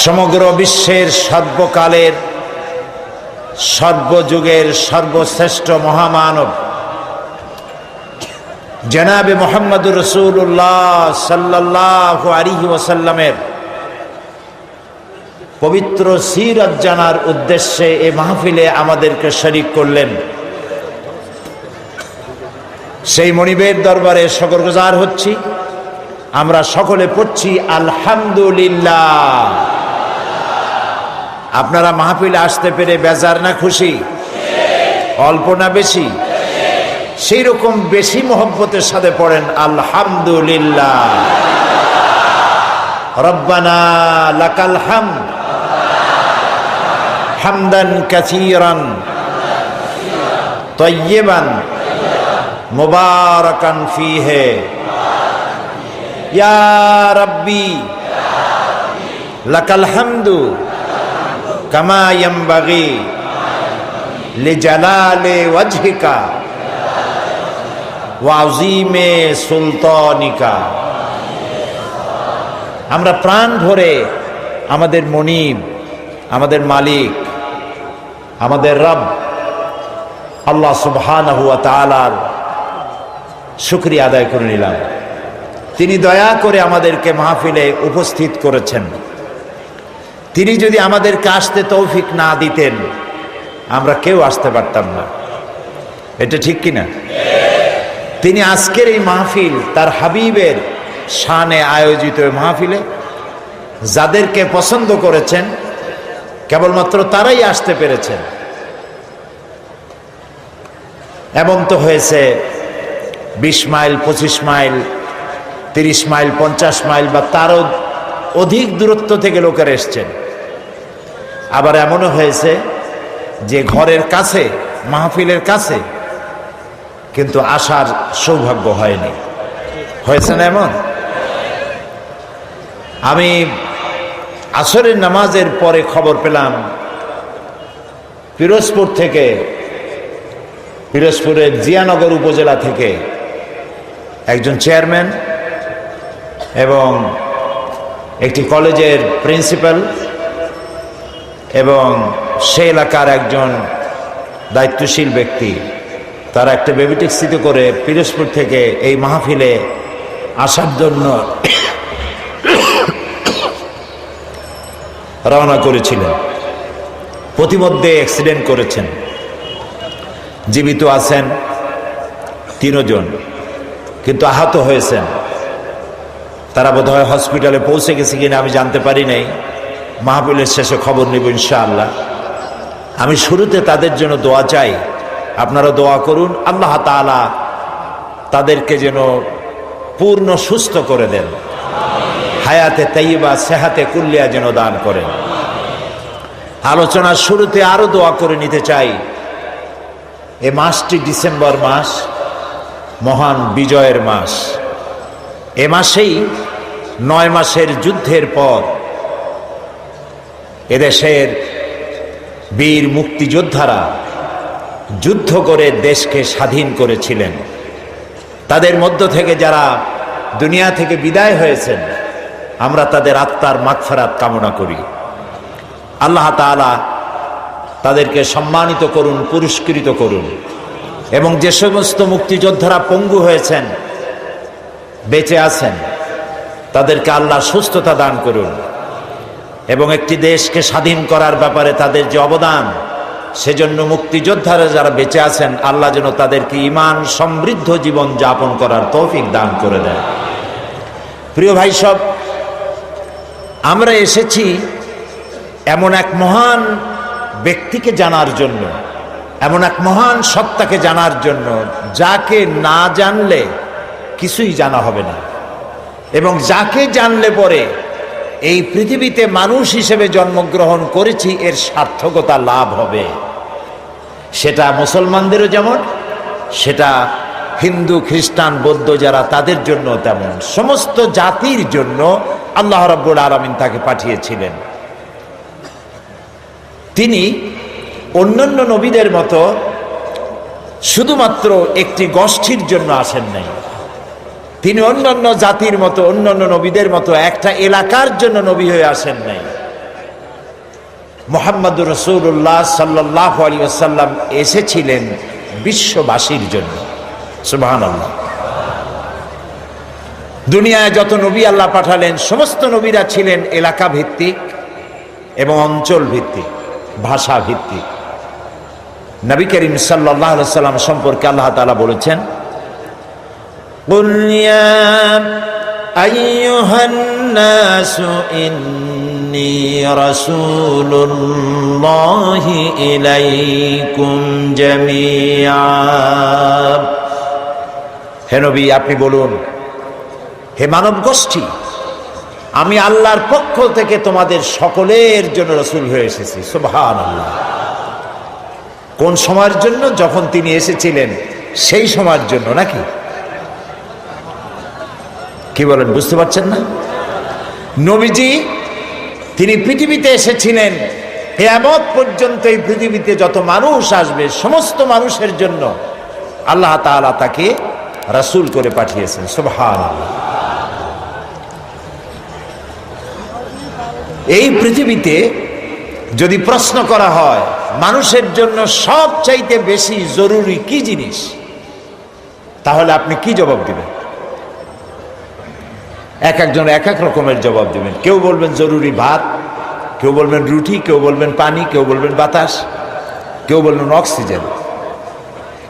সমগ্র বিশ্বের সর্বকালের সর্বযুগের সর্বশ্রেষ্ঠ মহামানব জনাবে মুহাম্মদুর রাসূলুল্লাহ সাল্লাল্লাহু আলাইহি ওয়াসাল্লামের পবিত্র সিরাত জানার উদ্দেশ্যে এই মাহফিলে আমাদেরকে শরীক করলেন। সেই মনিবের দরবারে শুকরগুজার হচ্ছি। আমরা সকলে পড়ছি আলহামদুলিল্লাহ। আপনারা মাহফিলে আসতে পেরে বেজার না খুশি? অল্প না বেশি? সেই রকম বেশি মহব্বতের সাথে পড়েন আলহামদুলিল্লাহ। রব্বানা লাকাল হামদ হামদান কাসীরান তাইয়্যিবান মুবারাকান ফীহি ইয়া রাব্বি লাকাল হামদু কামা ইয়ানবাগি লিজালালি ওয়াজহিকা ওয়া আযীমি সুলতানিকা। আমরা প্রাণ ভরে আমাদের মনিব, আমাদের মালিক, আমাদের রব আল্লাহ সুবহানাহু ওয়া তাআলার শুকরিয়া আদায় করে নিলাম। তিনি দয়া করে আমাদেরকে মাহফিলে উপস্থিত করেছেন। তিনি যদি আমাদেরকে আসতে তৌফিক না দিতেন আমরা কেউ আসতে পারতাম না। এটা ঠিক কিনা? তিনি আজকের এই মাহফিল তার হাবিবের শানে আয়োজিত মাহফিলে যাদেরকে পছন্দ করেছেন কেবলমাত্র তারাই আসতে পেরেছেন। এমন তো হয়েছে 20 মাইল, 25 মাইল, 30 মাইল, 50 মাইল বা তারও অধিক দূরত্ব থেকে লোকেরা এসছেন। আবার এমনও হয়েছে যে ঘরের কাছে, মাহফিলের কাছে, কিন্তু আসার সৌভাগ্য হয়নি। হয়েছে না এমন? আমি আসরের নামাজের পরে খবর পেলাম পিরোজপুর থেকে, পিরোজপুরের জিয়ানগর উপজেলা থেকে একজন চেয়ারম্যান এবং একটি কলেজের প্রিন্সিপাল এবং সে এলাকার একজন দায়িত্বশীল ব্যক্তি, তারা একটা বেবি ট্যাক্সিতে করে পিরোজপুর থেকে এই মাহফিলে আসার জন্য রওনা করেছিলেন। প্রতিমধ্যে অ্যাক্সিডেন্ট করেছেন। জীবিত আছেন 3 জন, কিন্তু আহত হয়েছেন। তারা বোধহয় হসপিটালে পৌঁছে গেছে কিনা আমি জানতে পারি নাই। মাহফিলের শেষে খবর নেব ইনশাআল্লাহ। আমি শুরুতে তাদের জন্য দোয়া চাই, আপনারা দোয়া করুন আল্লাহ তাআলা তাদেরকে যেন পূর্ণ সুস্থ করে দেন, হায়াতে তাইয়্যিবা সেহাতে কুল্লিয়া যেন দান করেন। আলোচনার শুরুতে আরো দোয়া করে নিতে চাই। এ মাসটি ডিসেম্বর মাস, মহান বিজয়ের মাস। এ মাসেই 9 মাসের যুদ্ধের পর এদেশের বীর মুক্তিযোদ্ধারা যুদ্ধ করে দেশকে স্বাধীন করেছিলেন। তাদের মধ্য থেকে যারা দুনিয়া থেকে বিদায় হয়েছেন আমরা তাদের আত্মার মাগফিরাত কামনা করি। আল্লাহ তাআলা তাদেরকে সম্মানিত করুন, পুরস্কৃত করুন। এবং যে সমস্ত মুক্তিযোদ্ধারা পঙ্গু হয়েছেন, বেঁচে আছেন, তাদেরকে আল্লাহ সুস্থতা দান করুন। এবং একটি দেশকে স্বাধীন করার ব্যাপারে তাদের যে অবদান, সেজন্য মুক্তিযোদ্ধারা যারা বেঁচে আছেন আল্লাহ যেন তাদেরকে ঈমান সমৃদ্ধ জীবন যাপন করার তৌফিক দান করে দেন। প্রিয় ভাই সব, আমরা এসেছি এমন এক মহান ব্যক্তিকে জানার জন্য, এমন এক মহান সত্তাকে জানার জন্য যাকে না জানলে কিছুই জানা হবে না, এবং যাকে জানলে পরে এই পৃথিবীতে মানুষ হিসেবে জন্মগ্রহণ করেছি এর সার্থকতা লাভ হবে। সেটা মুসলমানদেরও যেমন, সেটা হিন্দু, খ্রিস্টান, বৌদ্ধ যারা তাদের জন্য তেমন, সমস্ত জাতির জন্য আল্লাহ রাব্বুল আলামিন তাকে পাঠিয়েছিলেন। তিনি অন্যান্য নবীদের মতো শুধুমাত্র একটি গোষ্ঠীর জন্য আসেন নাই। তিনি অন্যান্য জাতির মতো, অন্যান্য নবীদের মতো একটা এলাকার জন্য নবী হয়ে আসেন নাই। মুহাম্মদুর রাসূলুল্লাহ সাল্লাল্লাহু আলাইহি ওয়াসাল্লাম এসেছিলেন বিশ্ববাসীর জন্য। সুবহানাল্লাহ। দুনিয়ায় যত নবী আল্লাহ পাঠালেন সমস্ত নবীরা ছিলেন এলাকা ভিত্তিক এবং অঞ্চল ভিত্তিক, ভাষা ভিত্তিক। নবী করিম সাল্লাল্লাহু আলাইহি ওয়াসাল্লাম সম্পর্কে আল্লাহ তাআলা বলেছেন, কুল ইয়া আইয়ুহান নাসু ইন্নী রাসূলুল্লাহি ইলাইকুম জামিআ। হে নবী, আপনি বলুন, হে মানব গোষ্ঠী, আমি আল্লাহর পক্ষ থেকে তোমাদের সকলের জন্য রাসূল হয়ে এসেছি। সুবহানাল্লাহ। কোন সময়ের জন্য? যখন তিনি এসেছিলেন সেই সময়ের জন্য, নাকি কি বলেন? বুঝতে পারছেন না? নবীজি তিনি পৃথিবীতে এসেছিলেন কিয়ামত পর্যন্ত এই পৃথিবীতে যত মানুষ আসবে সমস্ত মানুষের জন্য আল্লাহ তাআলা তাকে রাসূল করে পাঠিয়েছেন। সুবহানাল্লাহ। এই পৃথিবীতে যদি প্রশ্ন করা হয় মানুষের জন্য সবচাইতে বেশি জরুরি কি জিনিস, তাহলে আপনি কি জবাব দিবেন? এক একজন এক এক রকমের জবাব দিবেন। কেউ বলবেন জরুরি ভাত, কেউ বলবেন রুটি, কেউ বলবেন পানি, কেউ বলবেন বাতাস, কেউ বলবেন অক্সিজেন।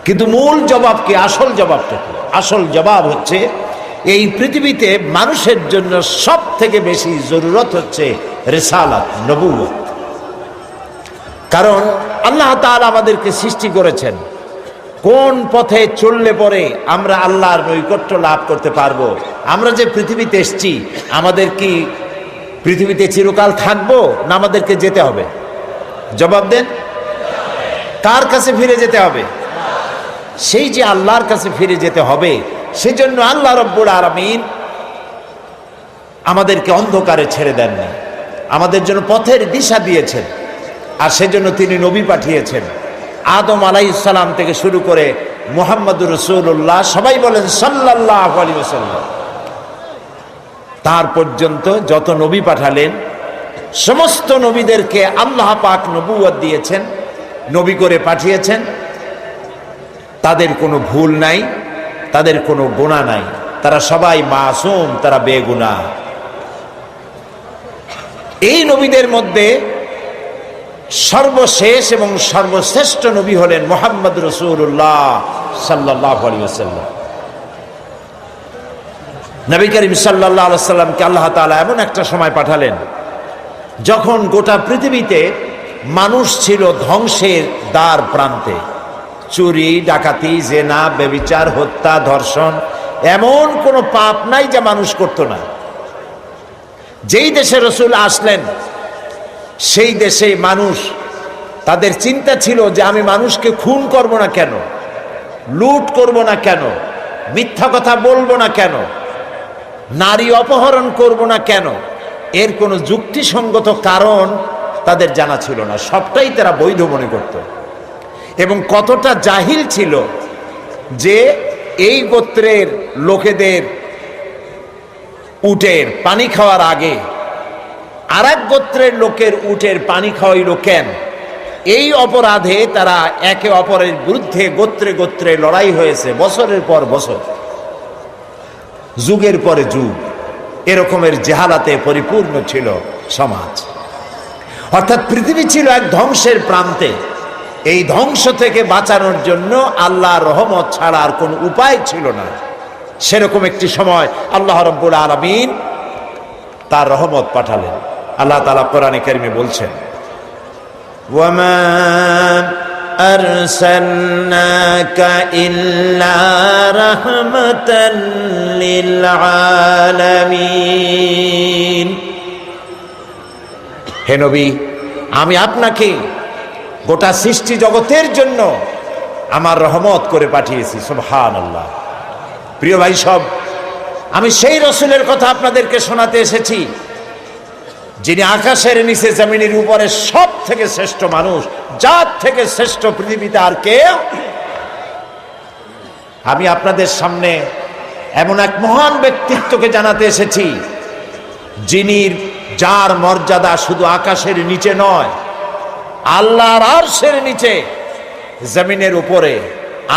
কিন্তু মূল জবাব কি? আসল জবাবটা কি? আসল জবাব হচ্ছে এই পৃথিবীতে মানুষের জন্য সব থেকে বেশি জরুরত হচ্ছে রিসালাত, নবুয়ত। কারণ আল্লাহ তাআলা আমাদেরকে সৃষ্টি করেছেন কোন পথে চললে পরে আমরা আল্লাহর নৈকট্য লাভ করতে পারবো। আমরা যে পৃথিবীতে এসেছি, আমাদের কি পৃথিবীতে চিরকাল থাকবো না আমাদেরকে যেতে হবে? জবাব দেন। কার কাছে ফিরে যেতে হবে? সেই যে আল্লাহর কাছে ফিরে যেতে হবে, সেজন্য আল্লাহ রব্বুল আলামিন আমাদেরকে অন্ধকারে ছেড়ে দেননি, আমাদের জন্য পথের দিশা দিয়েছেন। আর সেজন্য তিনি নবী পাঠিয়েছেন। আদম আলাইহিস সালাম থেকে শুরু করে মুহাম্মদুর রাসূলুল্লাহ, সবাই বলেন সাল্লাল্লাহু আলাইহি ওয়াসাল্লাম, তার পর্যন্ত যত নবী পাঠালেন সমস্ত নবীদেরকে আল্লাহ পাক নবুয়ত দিয়েছেন, নবী করে পাঠিয়েছেন। তাদের কোনো ভুল নাই, তাদের কোনো গুনাহ নাই, তারা সবাই মাসুম, তারা বেগুনাহ। এই নবীদের মধ্যে সর্বশেষ এবং সর্বশ্রেষ্ঠ নবী হলেন মুহাম্মদ রাসূলুল্লাহ সাল্লাল্লাহু আলাইহি ওয়াসাল্লাম। নবী করিম সাল্লাল্লাহু আলাইহি ওয়াসাল্লামকে আল্লাহ তাআলা এমন একটা সময় পাঠালেন যখন গোটা পৃথিবীতে মানুষ ছিল ধ্বংসের দ্বার প্রান্তে। চুরি, ডাকাতি, জেনা, ব্যভিচার, হত্যা, ধর্ষণ, এমন কোনো পাপ নাই যা মানুষ করতো না। যেই দেশে রাসূল আসলেন সেই দেশে মানুষ, তাদের চিন্তা ছিল যে আমি মানুষকে খুন করব না কেন, লুট করব না কেন, মিথ্যা কথা বলবো না কেন, নারী অপহরণ করব না কেন। এর কোনো যুক্তিসঙ্গত কারণ তাদের জানা ছিল না, সবটাই তারা বৈধ মনে করত। এবং কতটা জাহিল ছিল যে এই গোত্রের লোকেদের উটের পানি খাওয়ার আগে আর এক গোত্রের লোকের উটের পানি খাওয়াইল কেন? এই অপরাধে তারা একে অপরের বিরুদ্ধে গোত্রে গোত্রে লড়াই হয়েছে বছরের পর বছর, যুগের পরে যুগ। এরকমের জেহালাতে পরিপূর্ণ ছিল সমাজ। অর্থাৎ পৃথিবী ছিল এক ধ্বংসের প্রান্তে। এই ধ্বংস থেকে বাঁচানোর জন্য আল্লাহর রহমত ছাড়া আর কোনো উপায় ছিল না। সেরকম একটি সময় আল্লাহ রাব্বুল আলামিন তার রহমত পাঠালেন। আল্লাহ তাআলা কোরআনে কারিমে বলছেন, ওয়ামা আরসালনাকা ইল্লা রাহমাতাল লিল আলামিন। হে নবী, আমি আপনাকে গোটা সৃষ্টি জগতের জন্য আমার রহমত করে পাঠিয়েছি। সুবহানাল্লাহ। প্রিয় ভাই সব, আমি সেই রাসূলের কথা আপনাদেরকে শোনাতে এসেছি যিনি আকাশের নিচে জমিনের উপরে সব থেকে শ্রেষ্ঠ মানুষ, জাত থেকে শ্রেষ্ঠ পৃথিবীতে আর কেউ। আমি আপনাদের সামনে এমন এক মহান ব্যক্তিত্বকে জানাতে এসেছি যার মর্যাদা শুধু আকাশের নিচে নয়, আল্লাহর আরশের নিচে, জমিনের উপরে,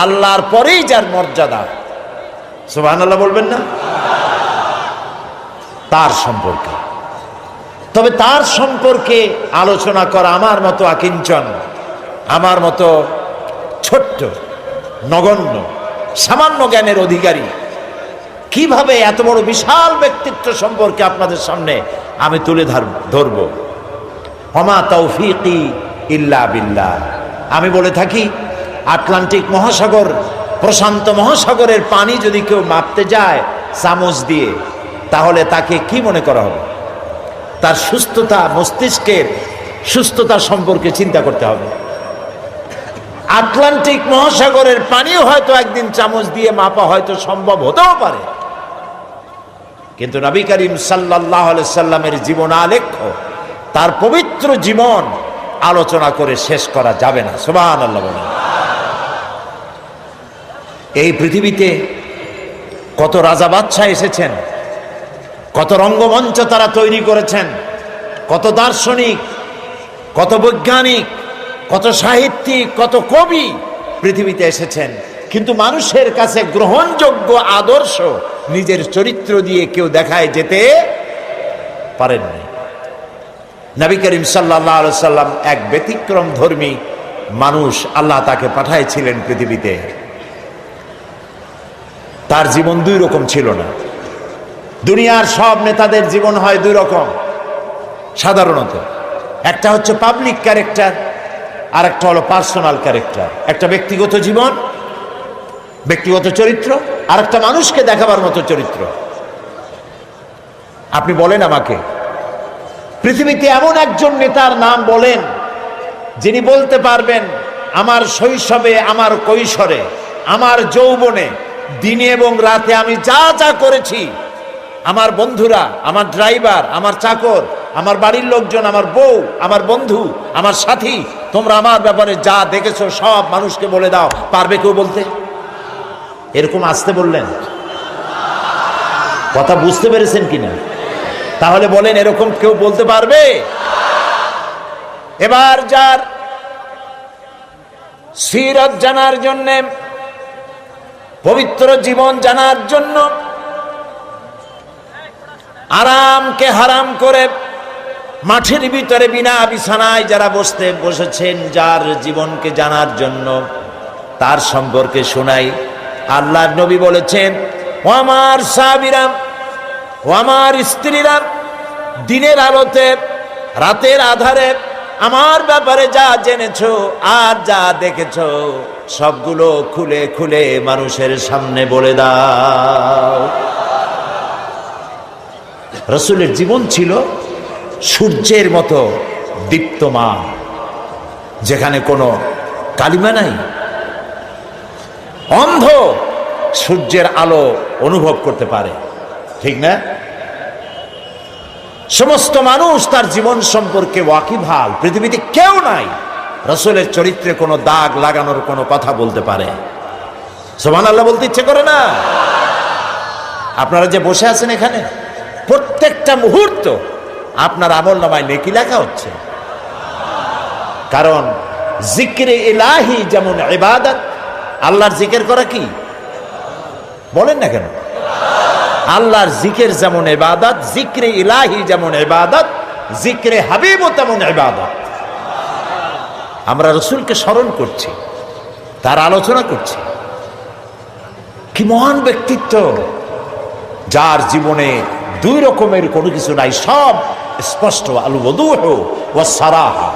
আল্লাহর পরেই যার মর্যাদা, সুবহানাল্লাহ বলবেন না? তার সম্পর্কে। তবে তার সম্পর্কে আলোচনা করা আমার মতো আকিঞ্চন, আমার মতো ছোট্ট, নগণ্য, সামান্য জ্ঞানের অধিকারী কিভাবে এত বড় বিশাল ব্যক্তিত্ব সম্পর্কে আপনাদের সামনে আমি তুলে ধরব। ওমা তৌফিকি ইল্লা বিল্লাহ। আমি বলে থাকি, আটলান্টিক মহাসাগর, প্রশান্ত মহাসাগরের পানি যদি কেউ মাপতে যায় চামচ দিয়ে, তাহলে তাকে কি মনে করা হবে? তার সুস্থতা, মস্তিষ্কের সুস্থতা সম্পর্কে চিন্তা করতে হবে। আটলান্টিক মহাসাগরের পানিও হয়তো একদিন চামচ দিয়ে মাপা হয়তো সম্ভব হতেও পারে, কিন্তু নবী করিম সাল্লাল্লাহু আলাইহি সাল্লামের জীবন আলেখ্য, তার পবিত্র জীবন আলোচনা করে শেষ করা যাবে না। সুবহানাল্লাহ বলেন। এই পৃথিবীতে কত রাজা বাদশাহ এসেছেন, কত রঙ্গমঞ্চ তারা তৈরি করেছেন, কত দার্শনিক, কত বৈজ্ঞানিক, কত সাহিত্যিক, কত কবি পৃথিবীতে এসেছেন, কিন্তু মানুষের কাছে গ্রহণযোগ্য আদর্শ নিজের চরিত্র দিয়ে কেউ দেখায় যেতে পারেননি। নবী করিম সাল্লাল্লাহু আলাইহি সাল্লাম এক ব্যতিক্রম ধর্মী মানুষ, আল্লাহ তাকে পাঠাইছিলেন পৃথিবীতে। তার জীবন দুই রকম ছিল না। দুনিয়ার সব নেতাদের জীবন হয় দুই রকম সাধারণত। একটা হচ্ছে পাবলিক ক্যারেক্টার, আর একটা হলো পার্সোনাল ক্যারেক্টার। একটা ব্যক্তিগত জীবন, ব্যক্তিগত চরিত্র, আর একটা মানুষকে দেখাবার মতো চরিত্র। আপনি বলেন আমাকে, পৃথিবীতে এমন একজন নেতার নাম বলেন যিনি বলতে পারবেন আমার শৈশবে, আমার কৈশোরে, আমার যৌবনে, দিনে এবং রাতে আমি যা যা করেছি, আমার বন্ধুরা, আমার ড্রাইভার, আমার চাকর, আমার বাড়ির লোকজন, আমার বউ, আমার বন্ধু, আমার সাথী, তোমরা আমার ব্যাপারে যা দেখেছো সব মানুষকে বলে দাও, পারবে কেউ বলতে? এরকম আসতে বললেন, কথা বুঝতে পেরেছেন কিনা? তাহলে বলেন, এরকম কেউ বলতে পারবে? এবার যার সিরাত জানার জন্য, পবিত্র জীবন জানার জন্য আরামকে হারাম করে মাঠের ভিতরে বিনা বিছানায় যারা বসেছেন, যার জীবনকে জানার জন্য, তার সম্পর্কে শোনাই। আল্লাহর নবী বলেছেন, ও আমার সাহাবীরা, ও আমার স্ত্রীরা, দিনের আলোতে, রাতের আধারে আমার ব্যাপারে যা জেনেছো আর যা দেখেছো সবগুলো খুলে খুলে মানুষের সামনে বলে দাও। রাসূলের জীবন ছিল সূর্যের মতো দীপ্তমান, যেখানে কোনো কালিমা নাই। অন্ধ সূর্যের আলো অনুভব করতে পারে, ঠিক না? সমস্ত মানুষ তার জীবন সম্পর্কে ওয়াকিবহাল। পৃথিবীতে কেউ নাই রাসূলের চরিত্রে কোনো দাগ লাগানোর কোনো কথা বলতে পারে। সুবহানাল্লাহ বলতে ইচ্ছে করে না? আপনারা যে বসে আছেন এখানে, প্রত্যেকটা মুহূর্ত আপনার আমলনামায় নেকি লেখা হচ্ছে। কারণ জিক্রে ইলাহি যেমন ইবাদত, আল্লাহর জিকির করা কি বলেন না কেন? আল্লাহর জিকির যেমন ইবাদত, জিক্রে ইলাহি যেমন ইবাদত, জিক্রে হাবিবও তেমন ইবাদত। আমরা রাসূলকে স্মরণ করছি, তার আলোচনা করছি। কি মহান ব্যক্তিত্ব, যার জীবনে দুই রকমের কোনো কিছু নাই, সব স্পষ্ট। আল ওয়াদুহু ওয়াস সারাহা,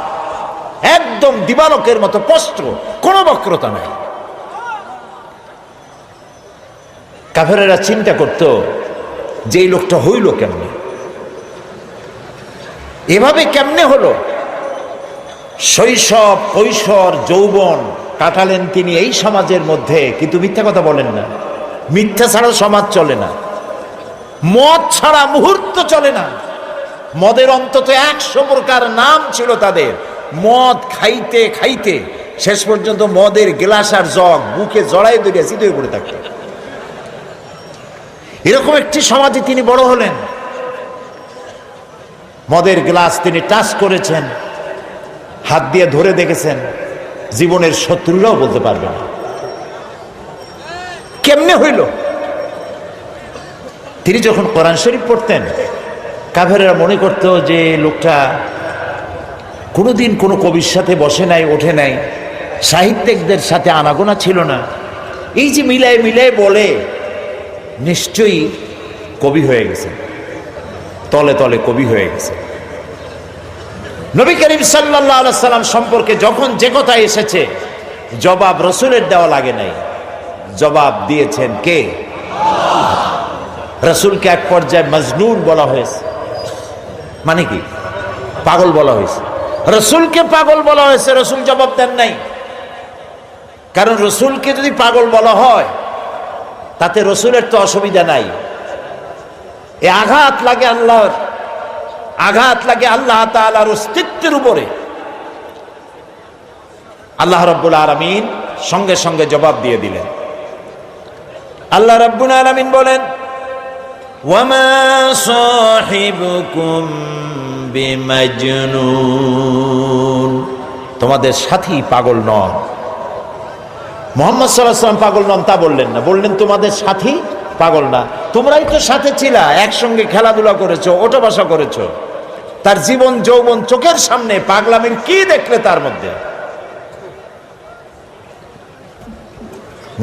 একদম দিবালোকের মতো স্পষ্ট, কোনো বক্রতা নাই। কাফেরেরা চিন্তা করত যে এই লোকটা হইল কেমনে, এভাবে কেমনে হলো? শৈশব, কৈশোর, যৌবন কাটালেন তিনি এই সমাজের মধ্যে, কিন্তু মিথ্যা কথা বলেন না। মিথ্যা ছাড়া সমাজ চলে না, মদ ছাড়া মুহূর্ত চলে না। মদের অন্তত 100 প্রকার নাম ছিল তাদের। মদ খাইতে খাইতে শেষ পর্যন্ত মদের গ্লাস আর জগ বুকে জড়াই ধরে সিদ্ধ হয়ে পড়ে থাকতেন। এরকম একটি সমাজে তিনি বড় হলেন। মদের গ্লাস তিনি টাচ করেছেন, হাত দিয়ে ধরে দেখেছেন, জীবনের শত্রুরাও বলতে পারবে না কেমনে হইল। তিনি যখন কোরআন শরীফ পড়তেন, কাফেররা মনে করত যে লোকটা কোনোদিন কোনো কবির সাথে বসে নাই, ওঠে নাই, সাহিত্যিকদের সাথে আনাগোনা ছিল না। এই যে মিলায় মিলায় বলে, নিশ্চয়ই কবি হয়ে গেছে, তলে তলে কবি হয়ে গেছে। নবী করিম সাল্লাল্লাহু আলাইহি সাল্লাম সম্পর্কে যখন যে কথা এসেছে, জবাব রসুলের দেওয়া লাগে নাই, জবাব দিয়েছেন কে? রসুলকে এক পর্যায়ে মজনুন বলা হয়েছে। মানে কি? পাগল বলা হয়েছে। রসুলকে পাগল বলা হয়েছে, রসুল জবাব দেন নাই। কারণ রসুলকে যদি পাগল বলা হয়, তাতে রসুলের তো অসুবিধা নাই। এ আঘাত লাগে আল্লাহর, আঘাত লাগে আল্লাহ তাআলার অস্তিত্বের উপরে। আল্লাহ রাব্বুল আলামিন সঙ্গে সঙ্গে জবাব দিয়ে দিলেন। আল্লাহ রাব্বুল আলামিন বলেন, ওয়ামা সাহিবুকুম বিমাজনুন, তোমাদের সাথী পাগল নন। মুহাম্মদ সাল্লাল্লাহু আলাইহি ওয়াসাল্লাম পাগল নন তা বললেন না, বললেন তোমাদের সাথী পাগল না। তোমরাই তো সাথে ছিলা, একসঙ্গে খেলাধুলা করেছো, ওঠা বসা করেছো। তার জীবন যৌবন চোখের সামনে, পাগলামির কি দেখলে তার মধ্যে?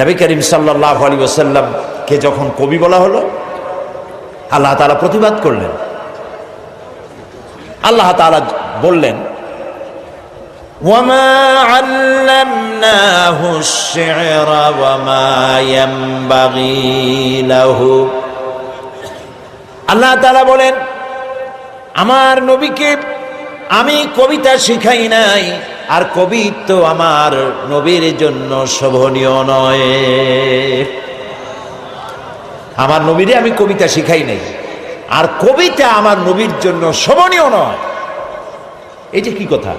নবী করিম সাল্লাল্লাহু আলাইহি ওয়াসাল্লাম কে যখন কবি বলা হলো, আল্লাহ তাআলা প্রতিবাদ করলেন। আল্লাহ তাআলা বললেন, ওয়ামা আল্লামনাহু আশ-শি'রা ওয়ামা ইয়ানবাগী লাহু। আল্লাহ তাআলা বলেন, আমার নবীকে আমি কবিতা শিখাই নাই, আর কবিত্ব আমার নবীর জন্য শোভনীয় নয়। আমার নবীরে আমি কবিতা শিখাই নাই, আর কবিতা আমার নবীর জন্য শোভনীয় নয়। এটা কি কথা?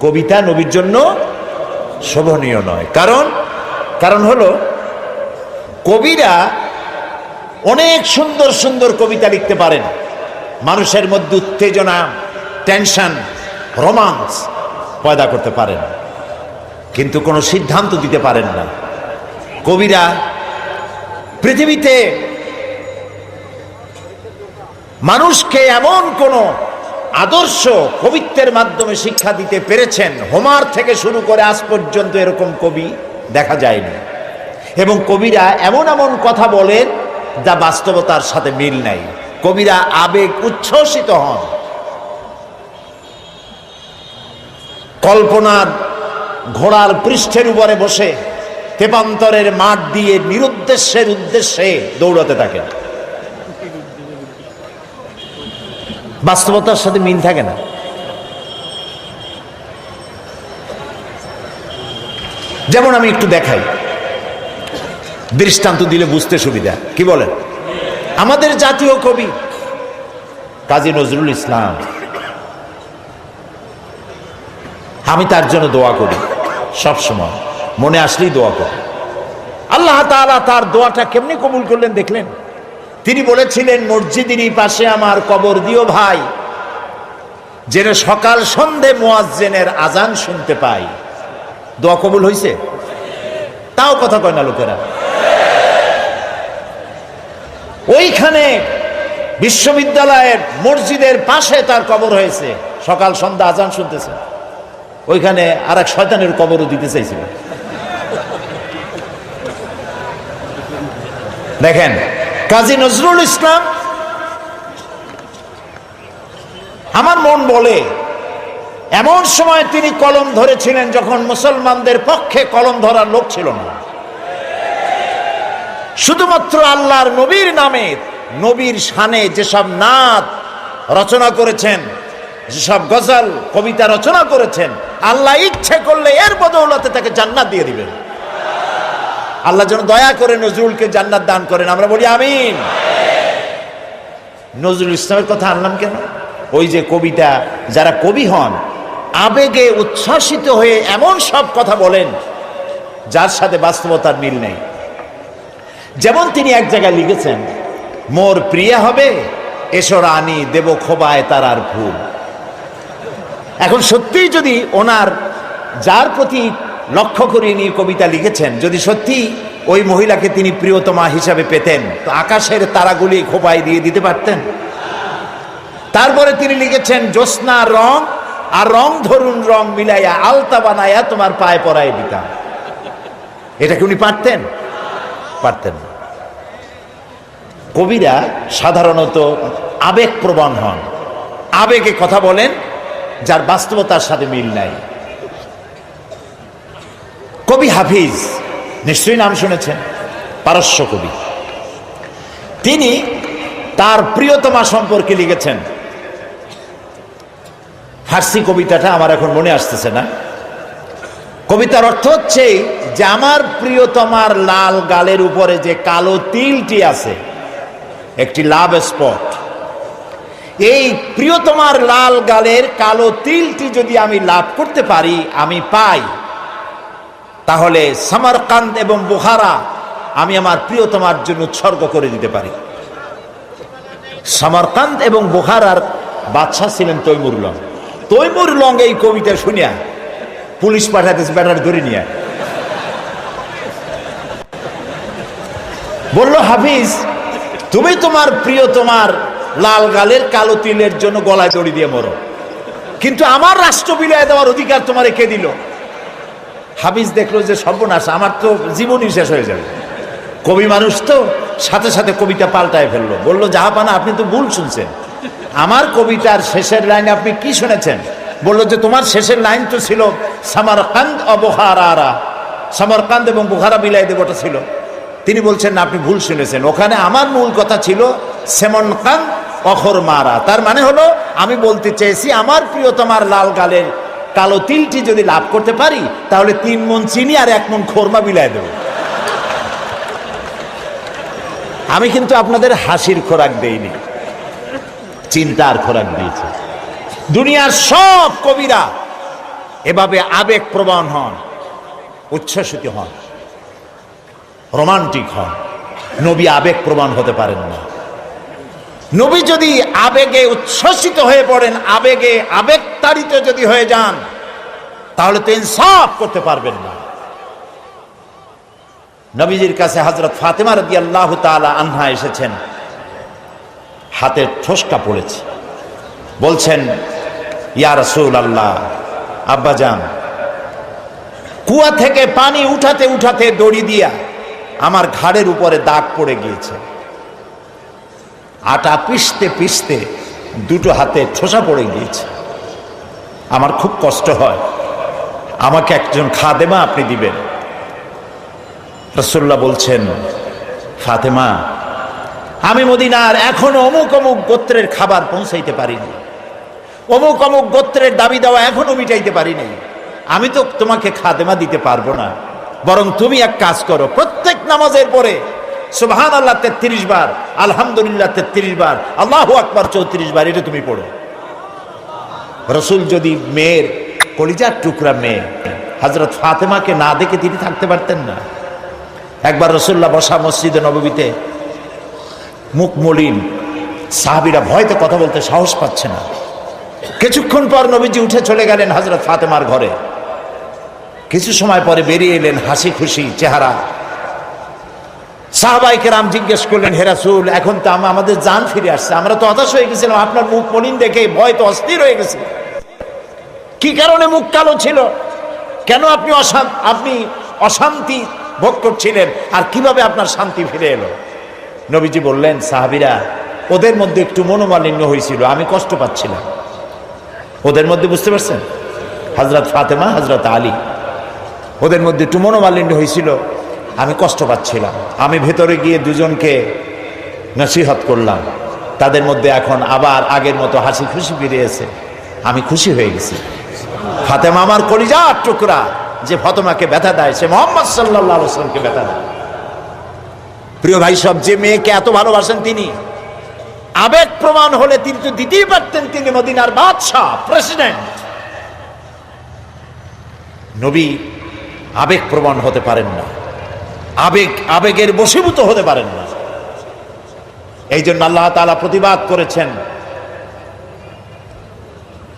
কবিতা নবীর জন্য শোভনীয় নয়। কারণ হলো, কবিরা অনেক সুন্দর সুন্দর কবিতা লিখতে পারেন, মানুষের মধ্যে উত্তেজনা, টেনশন, রোমান্স পয়দা করতে পারেন, কিন্তু কোনো সিদ্ধান্ত দিতে পারেন না। কবিরা পৃথিবীতে মানুষকে এমন কোন আদর্শ কবিত্বের মাধ্যমে শিক্ষা দিতে পেরেছেন, হোমার থেকে শুরু করে আজ পর্যন্ত এরকম কবি দেখা যায়নি। এবং কবিরা এমন এমন কথা বলেন যা বাস্তবতার সাথে মিল নাই। কবিরা আবেগ উচ্ছ্বসিত হন, কল্পনার ঘোড়ার পৃষ্ঠের উপরে বসে তেপান্তরের মাঠ দিয়ে নিরুদ্দেশ্যের উদ্দেশ্যে দৌড়াতে থাকেন। বাস্তবতার সাথে মিল থাকে না। যেমন আমি একটু দেখাই, দৃষ্টান্ত দিলে বুঝতে সুবিধা। কি বলেন? আমাদের জাতীয় কবি কাজী নজরুল ইসলাম, আমি তার জন্য দোয়া করি, সব সময় মনে আসলেই দোয়া করি। আল্লাহ তাআলা তার দোয়াটা কেমনি কবুল করলেন দেখলেন? তিনি বলেছিলেন, মসজিদেরই পাশে আমার কবর দিও ভাই, যেন সকাল সন্ধে মুয়াজ্জিনের আজান শুনতে পাই। দোয়া কবুল হয়েছে? তাও কথা কয় না লোকেরা। ওইখানে বিশ্ববিদ্যালয়ের মসজিদের পাশে তার কবর হয়েছে, সকাল সন্ধ্যা আজান শুনতেছে। ওইখানে আর এক শয়তানের কবরও দিতে চাইছিল। দেখেন, কাজী নজরুল ইসলাম, আমার মন বলে এমন সময় তিনি কলম ধরেছিলেন যখন মুসলমানদের পক্ষে কলম ধরার লোক ছিল না। শুধুমাত্র আল্লাহর নবীর নামে, নবীর শানে যেসব নাত রচনা করেছেন, যেসব গজল কবিতা রচনা করেছেন, আল্লাহ ইচ্ছে করলে এর বদৌলতে তাকে জান্নাত দিয়ে দিবেন। আল্লাহ যেন দয়া করে নজরুলকে জান্নাত দান করেন, আমরা বলি আমিন। নজরুল ইসলামের কথা আনলাম কেন? ওই যে কবিতা, যারা কবি হন আবেগে উচ্ছ্বাসিত হয়ে এমন সব কথা বলেন যার সাথে বাস্তবতার মিল নেই। যেমন তিনি এক জায়গায় লিখেছেন, মোর প্রিয়া হবে এসো রানী, দেব খোবায় তারার ফুল। এখন সত্যিই যদি ওনার যার প্রতি লক্ষ্য করে নিয়ে কবিতা লিখেছেন, যদি সত্যি ওই মহিলাকে তিনি প্রিয়তমা হিসাবে পেতেন, তো আকাশের তারাগুলি খোপায় দিয়ে দিতে পারতেন। তারপরে তিনি লিখেছেন, জ্যোৎস্না রং আর রং ধরুন রং মিলাইয়া আলতা বানাইয়া তোমার পায়ে পরায় দিতাম। এটা কি উনি পারতেন? পারতেন না। কবিরা সাধারণত আবেগপ্রবণ হন, আবেগে কথা বলেন যার বাস্তবতার সাথে মিল নাই। কবি হাফিজ নিশ্চয়ই নাম শুনেছেন, পারস্য কবি। তিনি তার প্রিয়তমা সম্পর্কে লিখেছেন। ফার্সি কবিতাটা আমার এখন মনে আসতেছে না। কবিতার অর্থ হচ্ছে যে আমার প্রিয়তমার লাল গালের উপরে যে কালো তিলটি আছে, একটি লাভ স্পট, এই প্রিয়তমার লাল গালের কালো তিলটি যদি আমি লাভ করতে পারি, আমি পাই, তাহলে সামারকান্দ এবং বুখারা আমি আমার প্রিয়তমার জন্য উৎসর্গ করে দিতে পারি। সামারকান্দ এবং বুখারার বাদশা ছিলেন তৈমুর লং। তৈমুর লং এই কবিতা শুনিয়া পুলিশ পাঠাতেছে, ব্যাটার ধরে নিয়ে বলল, হাফিজ তুমি তোমার প্রিয়তমার লাল গালের কালো তিলের জন্য গলায় দড়ি দিয়ে মরো, কিন্তু আমার রাষ্ট্র বিলিয়ে দেওয়ার অধিকার তোমারে কে দিল? হাফিজ দেখলো যে সর্বনাশ, আমার তো জীবনই শেষ হয়ে যাবে। কবি মানুষ তো সাথে সাথে কবিতা পাল্টায় ফেললো। বলল, জাহাপানা আপনি তো ভুল শুনছেন, আমার কবিতার শেষের লাইনে আপনি কি শুনেছেন? বলল যে তোমার শেষের লাইন তো ছিল সামারকান্দ ও বুখারা, সামারকান্দ এবং বুখারা বিলাই দেবটা ছিল। তিনি বলছেন না, আপনি ভুল শুনেছেন, ওখানে আমার মূল কথা ছিল সেমনকান্দ অখর মারা। তার মানে হলো আমি বলতে চেয়েছি আমার প্রিয়তমার লাল গালের কালো তিলটি যদি লাভ করতে পারি, তাহলে 3 মণ চিনি আর 1 মণ খোরমা বিলাই দেব। আমি কিন্তু আপনাদের হাসির খোরাক দেইনি, চিন্তার খোরাক দিয়েছি। দুনিয়ার সব কবিরা এভাবে আবেগ প্রবণ হন, উচ্ছ্বসিত হন, রোমান্টিক হন। নবী আবেগ প্রবণ হতে পারেন না। নবী যদি আবেগে উচ্ছ্বসিত হয়ে পড়েন, আবেগে আবেগতাড়িত যদি হয়ে যান, তাহলে তো ইনসাফ করতে পারবেন না। নবীজির কাছে হযরত ফাতেমা রাদিয়াল্লাহু তাআলা আনহা এসেছেন, হাতের ঠোসকা পড়েছে, বলছেন, ইয়া রাসূলুল্লাহ, আব্বাজান কুয়া থেকে পানি উঠাতে উঠাতে দড়ি দিয়া আমার ঘাড়ের উপরে দাগ পড়ে গিয়েছে, আটা পিষতে পিষতে 2টো হাতে ঠোসা পড়ে গিয়েছে, আমার খুব কষ্ট হয়, আমাকে একজন খাদেমা আপনি দিবেন। রাসূলুল্লাহ বলছেন, ফাতেমা আমি মদিনার এখনো অমুক অমুক গোত্রের খাবার পৌঁছাইতে পারিনি, অমুক অমুক গোত্রের দাবি দেওয়া এখনো মিটাইতে পারিনি, আমি তো তোমাকে খাদেমা দিতে পারবো না। বরং তুমি এক কাজ করো, প্রত্যেক নামাজের পরে সুবহানাল্লাহ 33 বার, আলহামদুলিল্লাহ 33 বার, আল্লাহু আকবার 34 বার, এটা তুমি পড়ো। রাসূল যদি মেয়ের কলিজার টুকরা মেয়ে হযরত ফাতেমাকে না দেখে তিনি থাকতে পারতেন না। একবার রাসূলুল্লাহ বসা মসজিদে নববীতে, মুখ মলিন, সাহাবীরা ভয়তে কথা বলতে সাহস পাচ্ছে না। কিছুক্ষণ পর নবীজি উঠে চলে গেলেন হযরত ফাতেমার ঘরে। কিছু সময় পরে বেরিয়ে এলেন হাসি খুশি চেহারা। সাহাবায়ে কেরাম জিজ্ঞেস করলেন, হে রাসূল, এখন তো আমাদের জান ফিরে আসছে, আমরা তো হতাশ হয়ে গেছিলাম, আপনার মুখ মলিন দেখে ভয় তো অস্থির হয়ে গেছে। কি কারণে মুখ কালো ছিল? কেন আপনি অশান্তি ভোগ করছিলেন? আর কিভাবে আপনার শান্তি ফিরে এলো? নবীজি বললেন, সাহাবীরা ওদের মধ্যে একটু মনোমালিন্য হয়েছিল, আমি কষ্ট পাচ্ছিলাম। ওদের মধ্যে, বুঝতে পারছেন, হযরত ফাতেমা, হযরত আলী, ওদের মধ্যে একটু মনোমালিন্য হয়েছিল, আমি কষ্ট পাচ্ছিলাম। আমি ভেতরে গিয়ে দুজনকে নসিহত করলাম, তাদের মধ্যে এখন আবার আগের মতো হাসি খুশি ফিরে এসে আমি খুশি হয়ে গেছি। ফাতেমা আমার কলিজার টুকরা, যে ফাতেমাকে ব্যথা দেয় সে মুহাম্মদ সাল্লাল্লাহু আলাইহি ওয়াসাল্লামকে ব্যথা দেয়। প্রিয় ভাই সব, যে মেয়েকে এত ভালোবাসেন তিনি আবেগ প্রমাণ হলে তিনি তো দিতেই পারতেন, তিনি মদিনার বাদশাহ, প্রেসিডেন্ট। নবী আবেগ প্রমাণ হতে পারেন না, আবেগের বশীভূত হতে পারেন না। এই জন্য আল্লাহ তাআলা প্রতিবাদ করেছেন,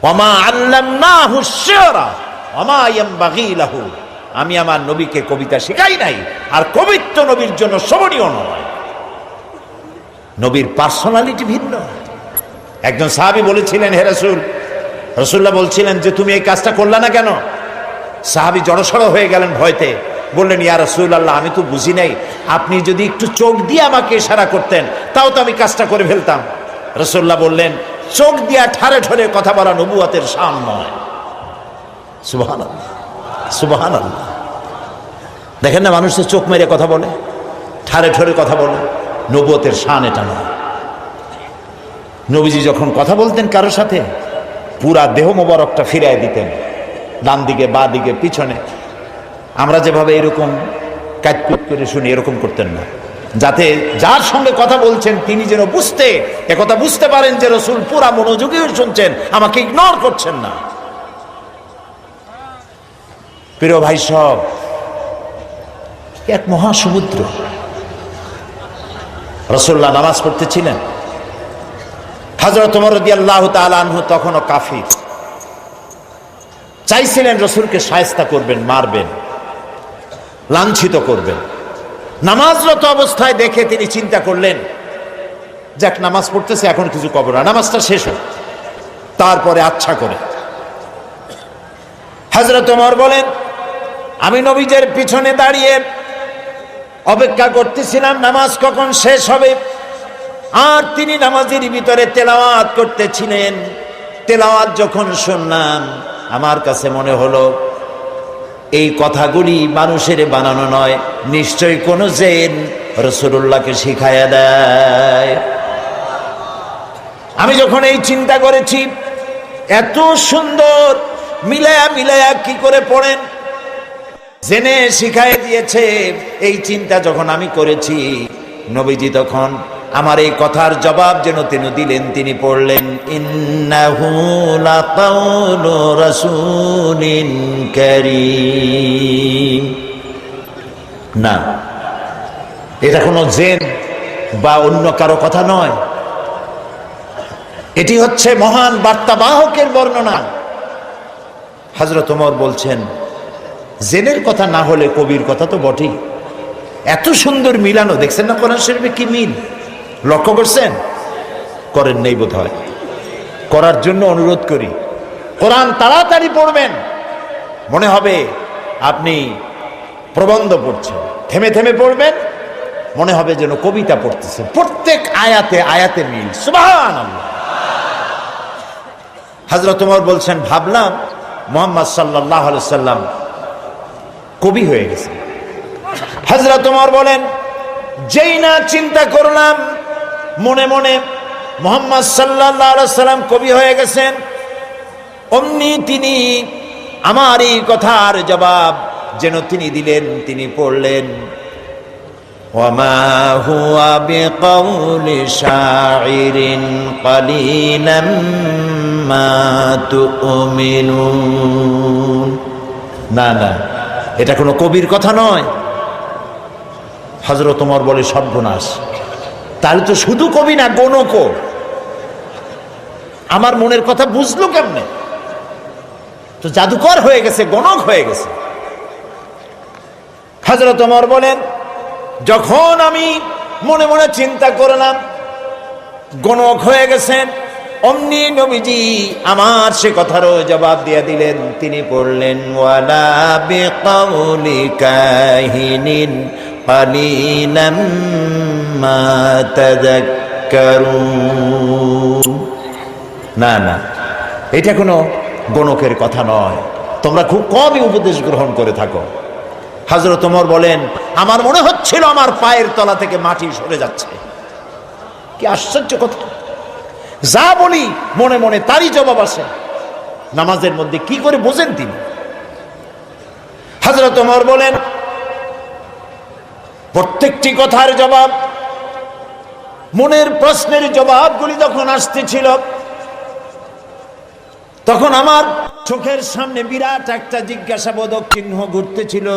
ওমা আল্লামনাহু শি'রা ওমা ইয়ানবাগী লাহু, আমি আমার নবীকে কবিতা শেখাই নাই, আর কবিত্ব নবীর জন্য শোভনীয় নয়। নবীর পার্সোনালিটি ভিন্ন। একজন সাহাবী বলেছিলেন, হে রাসূল, রাসূলুল্লাহ বলছিলেন যে তুমি এই কাজটা করলা না কেন? সাহাবী জড়সড় হয়ে গেলেন ভয়তে, বললেন, ইয়া রাসূলুল্লাহ, আমি তো বুঝি নাই, আপনি যদি একটু চোখ দিয়ে আমাকে ইশারা করতেন তাও তো আমি কাজটা করে ফেলতাম। রাসূলুল্লাহ বললেন, চোখ দিয়া ঠারে ঠরে কথা বলা নবুয়তের শান নয়। সুবহানাল্লাহ, সুবহানাল্লাহ। দেখেন না, মানুষের চোখ মেরে কথা বলে, ঠারে ঠরে কথা বলে, নবুয়তের শান এটা নয়। নবীজি যখন কথা বলতেন কারোর সাথে, পুরা দেহ মোবারকটা ফিরাই দিতেন, ডান দিকে, বা দিকে, পিছনে। আমরা যেভাবে এরকম কাটকুট করে শুনি, এরকম করতেন না, যাতে যার সঙ্গে কথা বলছেন তিনি যেন একথা বুঝতে পারেন যে রাসূল পুরা মনোযোগী হয়ে শুনছেন, আমাকে ইগনোর করছেন না। প্রিয় ভাই সব, এক মহাসমুদ্র। রাসূলুল্লাহ নামাজ পড়তেছিলেন, হযরত ওমর রাদিয়াল্লাহু তাআলা আনহু তখনও কাফির, চাইছিলেন রাসূলকে শায়েস্তা করবেন, মারবেন, লাঞ্ছিত করবেন। নামাজরত অবস্থায় দেখে তিনি চিন্তা করলেন, যাক নামাজ পড়তেছে, এখন কিছু করব না, নামাজটা শেষ হোক, তারপরে আচ্ছা করে। হযরত ওমর বলেন, আমি নবীজের পিছনে দাঁড়িয়ে অপেক্ষা করতেছিলাম নামাজ কখন শেষ হবে, আর তিনি নামাজের ভিতরে তেলাওয়াত করতেছিলেন। তেলাওয়াত যখন শুনলাম, আমার কাছে মনে হলো এই কথাগুলি মানুষের বানানো নয়, নিশ্চয়ই কোন জিন রাসূলুল্লাহকে শিখায়া দেয়। আমি যখন এই চিন্তা করেছি, এত সুন্দর মিলায়া কি করে পড়েন, জেনে শিখায় দিয়েছে, এই চিন্তা যখন আমি করেছি, নবীজি তখন আমার এই কথার জবাব যেন তিনি দিলেন। তিনি পড়লেন, ইন্নাহু লাকাউলু রাসূলিন কারীম। না, এটা কোনো জিন বা অন্য কারো কথা নয়, এটি হচ্ছে মহান বার্তাবাহকের বর্ণনা। হযরত ওমর বলছেন, জিনের কথা না হলে কবির কথা তো বটেই। এত সুন্দর মিলানো, দেখছেন না কোরআন শরীফে কি মিল, লক্ষ্য করছেন? করেন নেই বোধ হয়, করার জন্য অনুরোধ করি। কোরআন তাড়াতাড়ি পড়বেন, মনে হবে আপনি প্রবন্ধ পড়ছেন। থেমে থেমে পড়বেন, মনে হবে যেন কবিতা পড়তেছেন। প্রত্যেক আয়াতে আয়াতে মিল। সুবহানাল্লাহ। হযরত ওমর বলছেন, ভাবলাম মুহাম্মদ সাল্লাল্লাহু আলাইহি সাল্লাম কবি হয়ে গেছে। হযরত ওমর বলেন, যেই না চিন্তা করলাম মনে মনে মুহাম্মদ সাল্লাল্লাহু আলাইহি সাল্লাম কবি হয়ে গেছেন, অমনি তিনি আমার এই কথার জবাব যেন তিনি দিলেন। তিনি পড়লেন, ওয়ামা হুয়া বিকাউলি শাইরিন কালিলাম মা তুমিনুন। না না, এটা কোনো কবির কথা নয়। হযরত ওমর বলে, সর্বনাশ, তাহলে তো শুধু কবি না, গণকও। আমার মনের কথা বুঝলো কেমনে? তো জাদুকর হয়ে গেছে, গণক হয়ে গেছে। হযরত ওমর বলেন, যখন আমি মনে মনে চিন্তা করলাম গণক হয়ে গেছেন, অমনি নবীজি আমার সে কথারও জবাব দিয়ে দিলেন। তিনি পড়লেন, ওয়ালা বিকাউলি কাহিনিন কালিলাম মা তাযাক্কারুন। না না, এটা কোনো গণকের কথা নয়, তোমরা খুব কমই উপদেশ গ্রহণ করে থাকো। হযরত ওমর বলেন, আমার মনে হচ্ছিল আমার পায়ের তলা থেকে মাটি সরে যাচ্ছে। কি আশ্চর্য কথা! যা বলি মনে মনে তারই জবাব আসে। নামাজের মধ্যে কি করে বোঝেন তিনি? হযরত ওমর বলেন, প্রত্যেকটি কথার জবাব, মনের প্রশ্নের জবাবগুলি যখন আসতেছিল, তখন আমার চোখের সামনে বিরাট একটা জিজ্ঞাসাবোধক চিহ্ন ঘুরতেছিল।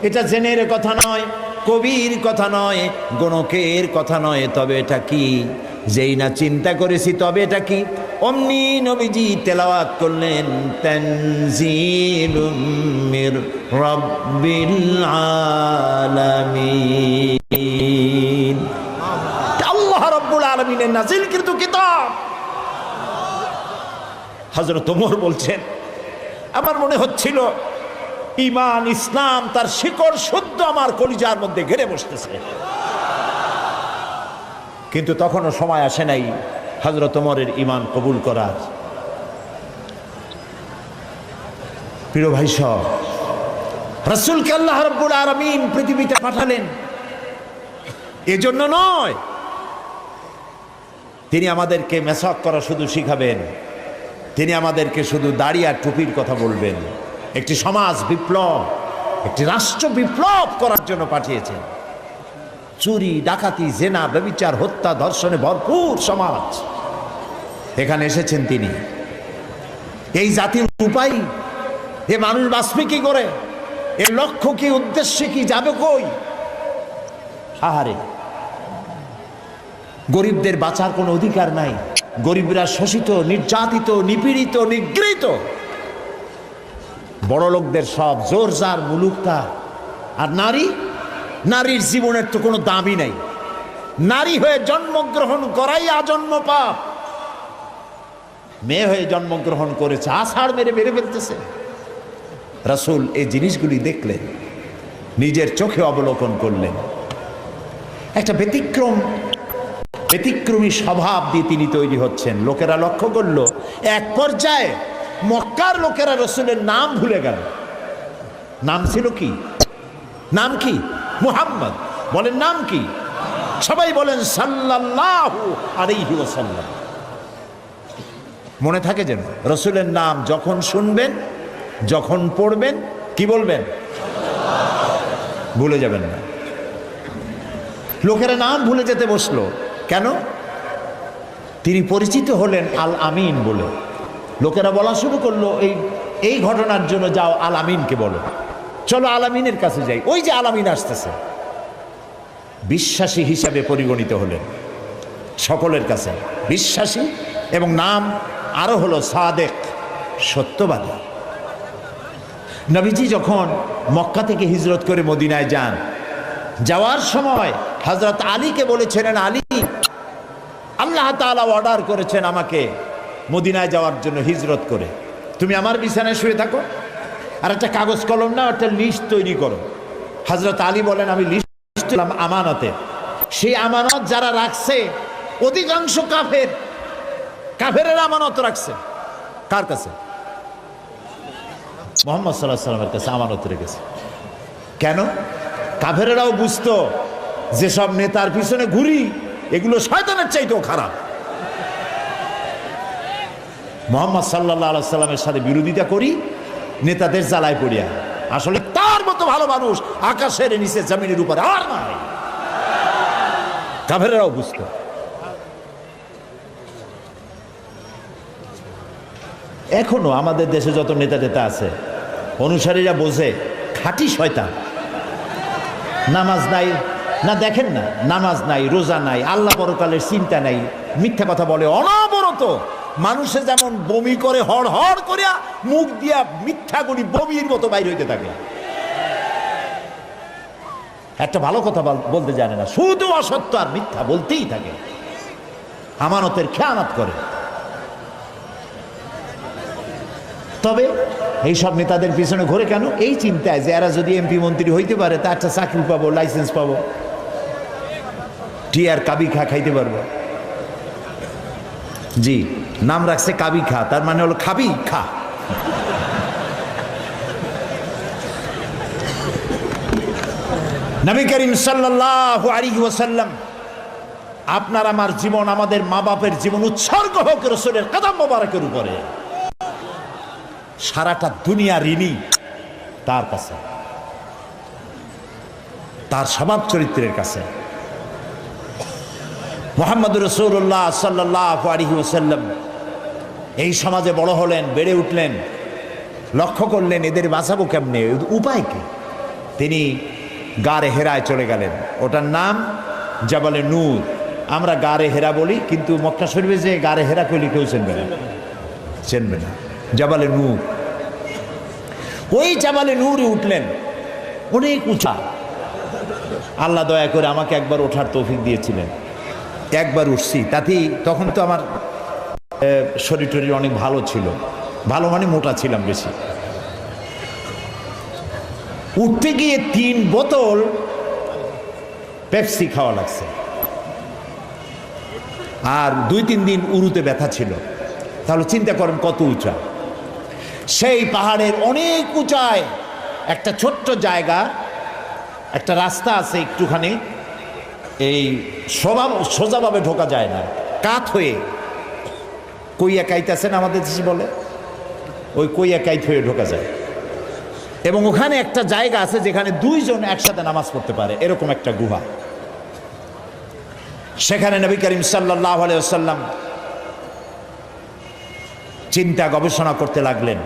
এটা জেনের কথা নয়, কবির কথা নয়, গণকের কথা নয়, তবে এটা কি? যেই না চিন্তা করেছি, তবে এটা কি? অমনি নবীজি তেলাওয়াত করলেন তানজিলুম মির রাব্বিল আলামিন। আল্লাহ রাব্বুল আলামিনের নাযিলকৃত কিতাব। হযরত ওমর বলছেন, আমার মনে হচ্ছিল ঈমান ইসলাম তার শিকড় শুদ্ধ আমার কলিজার মধ্যে ঘেরে বসতেছে। কিন্তু তখনও সময় আসে নাই হযরত ওমরের ঈমান কবুল করার। প্রিয় ভাই সব, রাসূলকে আল্লাহ রাব্বুল আলামিন পৃথিবীতে পাঠালেন এজন্য নয় তিনি আমাদেরকে মেসাক করা শুধু শিখাবেন, তিনি আমাদেরকে শুধু দাড়ি আর টুপির কথা বলবেন। একটি সমাজ বিপ্লব, একটি রাষ্ট্র বিপ্লব করার জন্য পাঠিয়েছেন। চুরি, ডাকাতি, জেনা, ব্যভিচার, হত্যা, ধর্ষণে ভরপুর সমাজ, এখানে এসেছেন তিনি। এই জাতির উপায়, এ মানুষ বাঁচবে কি করে, এর লক্ষ্য কি, উদ্দেশ্য কি, যাবে কই? আহারে, গরিবদের বাঁচার কোনো অধিকার নাই। গরিবরা শোষিত, নির্যাতিত, নিপীড়িত, নিগৃহীত। বড় লোকদের সব জোর জার, মুলুকতা। আর নারী, নারীর জীবনের তো কোনো দামই নাই। নারী হয়ে জন্মগ্রহণ করাই আজন্ম পাপ। মেয়ে হয়ে জন্মগ্রহণ করেছে, আষাঢ় মেরে মেরে ফেলতেছে। রাসূল এই জিনিসগুলি দেখলেন, নিজের চোখে অবলোকন করলেন। একটা ব্যতিক্রমী স্বভাব দিয়ে তিনি তৈরি হচ্ছেন। লোকেরা লক্ষ্য করল, এক পর্যায়ে মক্কার লোকেরা রাসূলের নাম ভুলে গেল। নাম ছিল কি? নাম কি? মুহাম্মদ। বলেন নাম কি? সবাই বলেন সাল্লাল্লাহু আলাইহি ওয়াসাল্লাম। মনে থাকে যেন রাসূলের নাম যখন শুনবেন, যখন পড়বেন, কি বলবেন? ভুলে যাবেন না। লোকেরা নাম ভুলে যেতে বসলো কেন? তিনি পরিচিত হলেন আল আমিন বলে। লোকেরা বলা শুরু করলো, এই ঘটনার জন্য যাও আল আমিনকে বলো, চলো আল আমিনের কাছে যাই, ওই যে আল আমিন আসতেছে। বিশ্বাসী হিসাবে পরিগণিত হলেন সকলের কাছে, বিশ্বাসী। এবং নাম আরো হলো সাদেক, সত্যবাদী। নবীজি যখন মক্কা থেকে হিজরত করে মদিনায় যান, যাওয়ার সময় হযরত আলীকে বলেছিলেন, আলী, আল্লাহ তাআলা অর্ডার করেছেন আমাকে মদিনায় যাওয়ার জন্য হিজরত করে, তুমি আমার বিছানায় শুয়ে থাকো, আর একটা কাগজ কলম নাও, একটা লিস্ট তৈরি করো। হযরত আলী বলেন, আমি লিস্ট আমানতে। সেই আমানত যারা রাখছে অধিকাংশ কাফেরের আমানত রাখছে। কার কাছে? মুহাম্মদ সাল্লাল্লাহু আলাইহি ওয়াসাল্লামের কাছে আমানত রেখেছে। কেন? কাফেরেরাও বুঝতো যেসব নেতার পিছনে ঘুরি, এগুলো শয়তানের চাইতেও খারাপ। মুহাম্মদ সাল্লাল্লাহু আলাইহি ওয়াসাল্লামের সাথে বিরোধিতা করি নেতাদের জ্বালায় পড়িয়া। আসলে তার মতো ভালো মানুষ আকাশের নিচে জমিনের উপরে আর নাই। কাফেরেরাও বুঝতো। এখনো আমাদের দেশে যত নেতা আছে, অনুসারীরা বোঝে খাঁটি শয়তান। নামাজ নাই না, দেখেন না, নামাজ নাই, রোজা নাই, আল্লাহ পরকালের চিন্তা নাই, মিথ্যা কথা বলে অনবরত। মানুষে যেমন বমি করে হড় হড় করিয়া, মুখ দিয়া মিথ্যাগুলি বমির মতো বাইর হইতে থাকে। একটা ভালো কথা বলতে জানে না, শুধু অসত্য আর মিথ্যা বলতেই থাকে, আমানতের খেয়ানত করে। তবে এইসব নেতাদের পিছনে ঘোরে কেন? এই চিন্তায় যে এরা যদি এমপি মন্ত্রী হইতে পারে, তা একটা চাকরি পাবো, লাইসেন্স পাবো, টিয়ার কাবি খা খাইতে পারবো। জি, নাম রাখছে কাবি খা, তার মানে হলো খাবি খা। নবী করিম সাল্লাল্লাহু আলাইহি ওয়াসাল্লাম, আপনার আমার জীবন, আমাদের মা বাপের জীবন উৎসর্গ হোক রাসূলের কদম মোবারকের উপরে। সারাটা দুনিয়া ঋণী তার কাছে, তার স্বভাব চরিত্রের কাছে। মুহাম্মদুর রাসূলুল্লাহ সাল্লাল্লাহু আলাইহি ওয়াসাল্লাম এই সমাজে বড় হলেন, বেড়ে উঠলেন, লক্ষ্য করলেন এদের বাঁচাবো কেমনে, উপায় কি? তিনি গারে হেরায় চলে গেলেন। ওটার নাম জাবালে নূর, আমরা গারে হেরা বলি, কিন্তু মক্কা শরীফে যে গারে হেরা কইলে কেউ চেনবে না। জাবালে নূর, ওই জাবালে নূরে উঠলেন, অনেক উঁচা। আল্লাহ দয়া করে আমাকে একবার ওঠার তৌফিক দিয়েছিলেন, একবার উঠছি। তাতেই তখন তো আমার শরীর টরীর অনেক ভালো ছিল, ভালো মানে মোটা ছিলাম বেশি। উঠতে গিয়ে 3 বোতল পেপসি খাওয়া লাগছে, আর 2-3 দিন উরুতে ব্যথা ছিল। তাহলে চিন্তা করেন কত উঁচা। সেই পাহাড়ের অনেক উঁচায় একটা ছোট্ট জায়গা, একটা রাস্তা আছে একটুখানি, এই সোজাভাবে ঢোকা যায় না, কাত হয়ে কইয়া কাইতেছেন আমাদের দেশে বলে, ওই কইয়া কাইত হয়ে ঢোকা যায়। এবং ওখানে একটা জায়গা আছে যেখানে 2 জন একসাথে নামাজ পড়তে পারে, এরকম একটা গুহা। সেখানে নবী করিম সাল্লাল্লাহু আলাইহি ওয়াসাল্লাম চিন্তা গবেষণা করতে লাগলেন।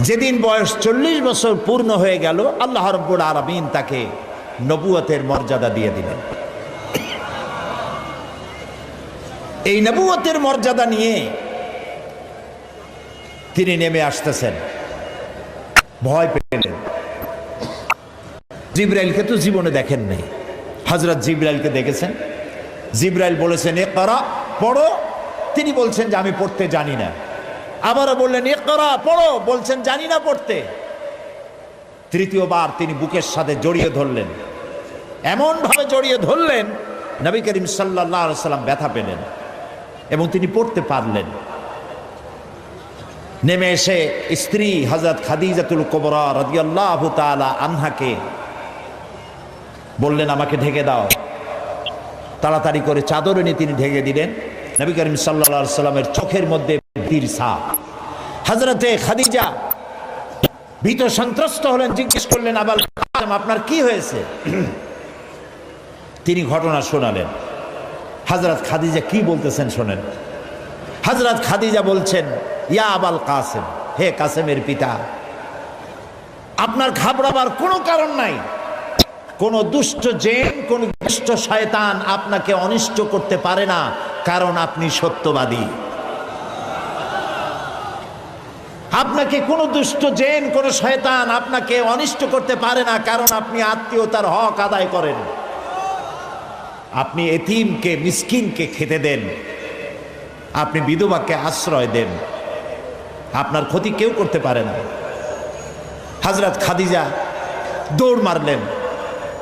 যেদিন বয়স 40 বছর পূর্ণ হয়ে গেল, আল্লাহ রাব্বুল আলামিন তাকে নবুয়তের মর্যাদা দিয়ে দিলেন। এই নবুয়তের মর্যাদা নিয়ে তিনি নেমে আসতেছেন, ভয় পেলেন। জিবরাইলকে তো জীবনে দেখেন নাই, হযরত জিবরাইলকে দেখেছেন। জিবরাইল বলেছেন ইকরা, পড়ো। তিনি বলছেন যে আমি পড়তে জানি না। আবারও বললেন ইকরা, পড়ো, বলছেন জানি না পড়তে। তৃতীয়বার তিনি বুকের সাথে জড়িয়ে ধরলেন, এমন ভাবে জড়িয়ে ধরলেন নবী করিম সাল্লাল্লাহু আলাইহি সাল্লাম ব্যথা পেলেন এবং তিনি পড়তে পারলেন। নেমে এসে স্ত্রী হযরত খাদিজাতুল কুবরা রাদিয়াল্লাহু তাআলা আনহাকে বললেন আমাকে ঢেকে দাও। তাড়াতাড়ি করে চাদর এনে তিনি ঢেকে দিলেন। নবী করিম সাল্লাল্লাহু আলাইহি সাল্লামের চোখের মধ্যে ভীর ছাপ। হযরতে খাদিজা ভীত সন্ত্রস্ত হলেন, জিজ্ঞেস করলেন আবাল কাসেম আপনার কি হয়েছে? তিনি ঘটনা শোনালেন। হযরত খাদিজা কি বলতেছেন শোনেন। হযরত খাদিজা বলছেন ইয়া আবাল কাসেম, হে কাসেমের পিতা, আপনার ঘাবড়াবার কোনো কারণ নাই। কোন দুষ্ট জিন, কোন দুষ্ট শয়তান আপনাকে অনিষ্ট করতে পারে না, কারণ আপনি সত্যবাদী। আপনাকে কোন দুষ্ট জিন, কোন শয়তান আপনাকে অনিষ্ট করতে পারে না, কারণ আপনি আত্মীয়তার হক আদায় করেন। আপনি এতিমকে, মিসকিনকে খেতে দেন, আপনি বিধবাকে আশ্রয় দেন, আপনার ক্ষতি কেউ করতে পারে না। হযরত খাদিজা দৌড় মারলেন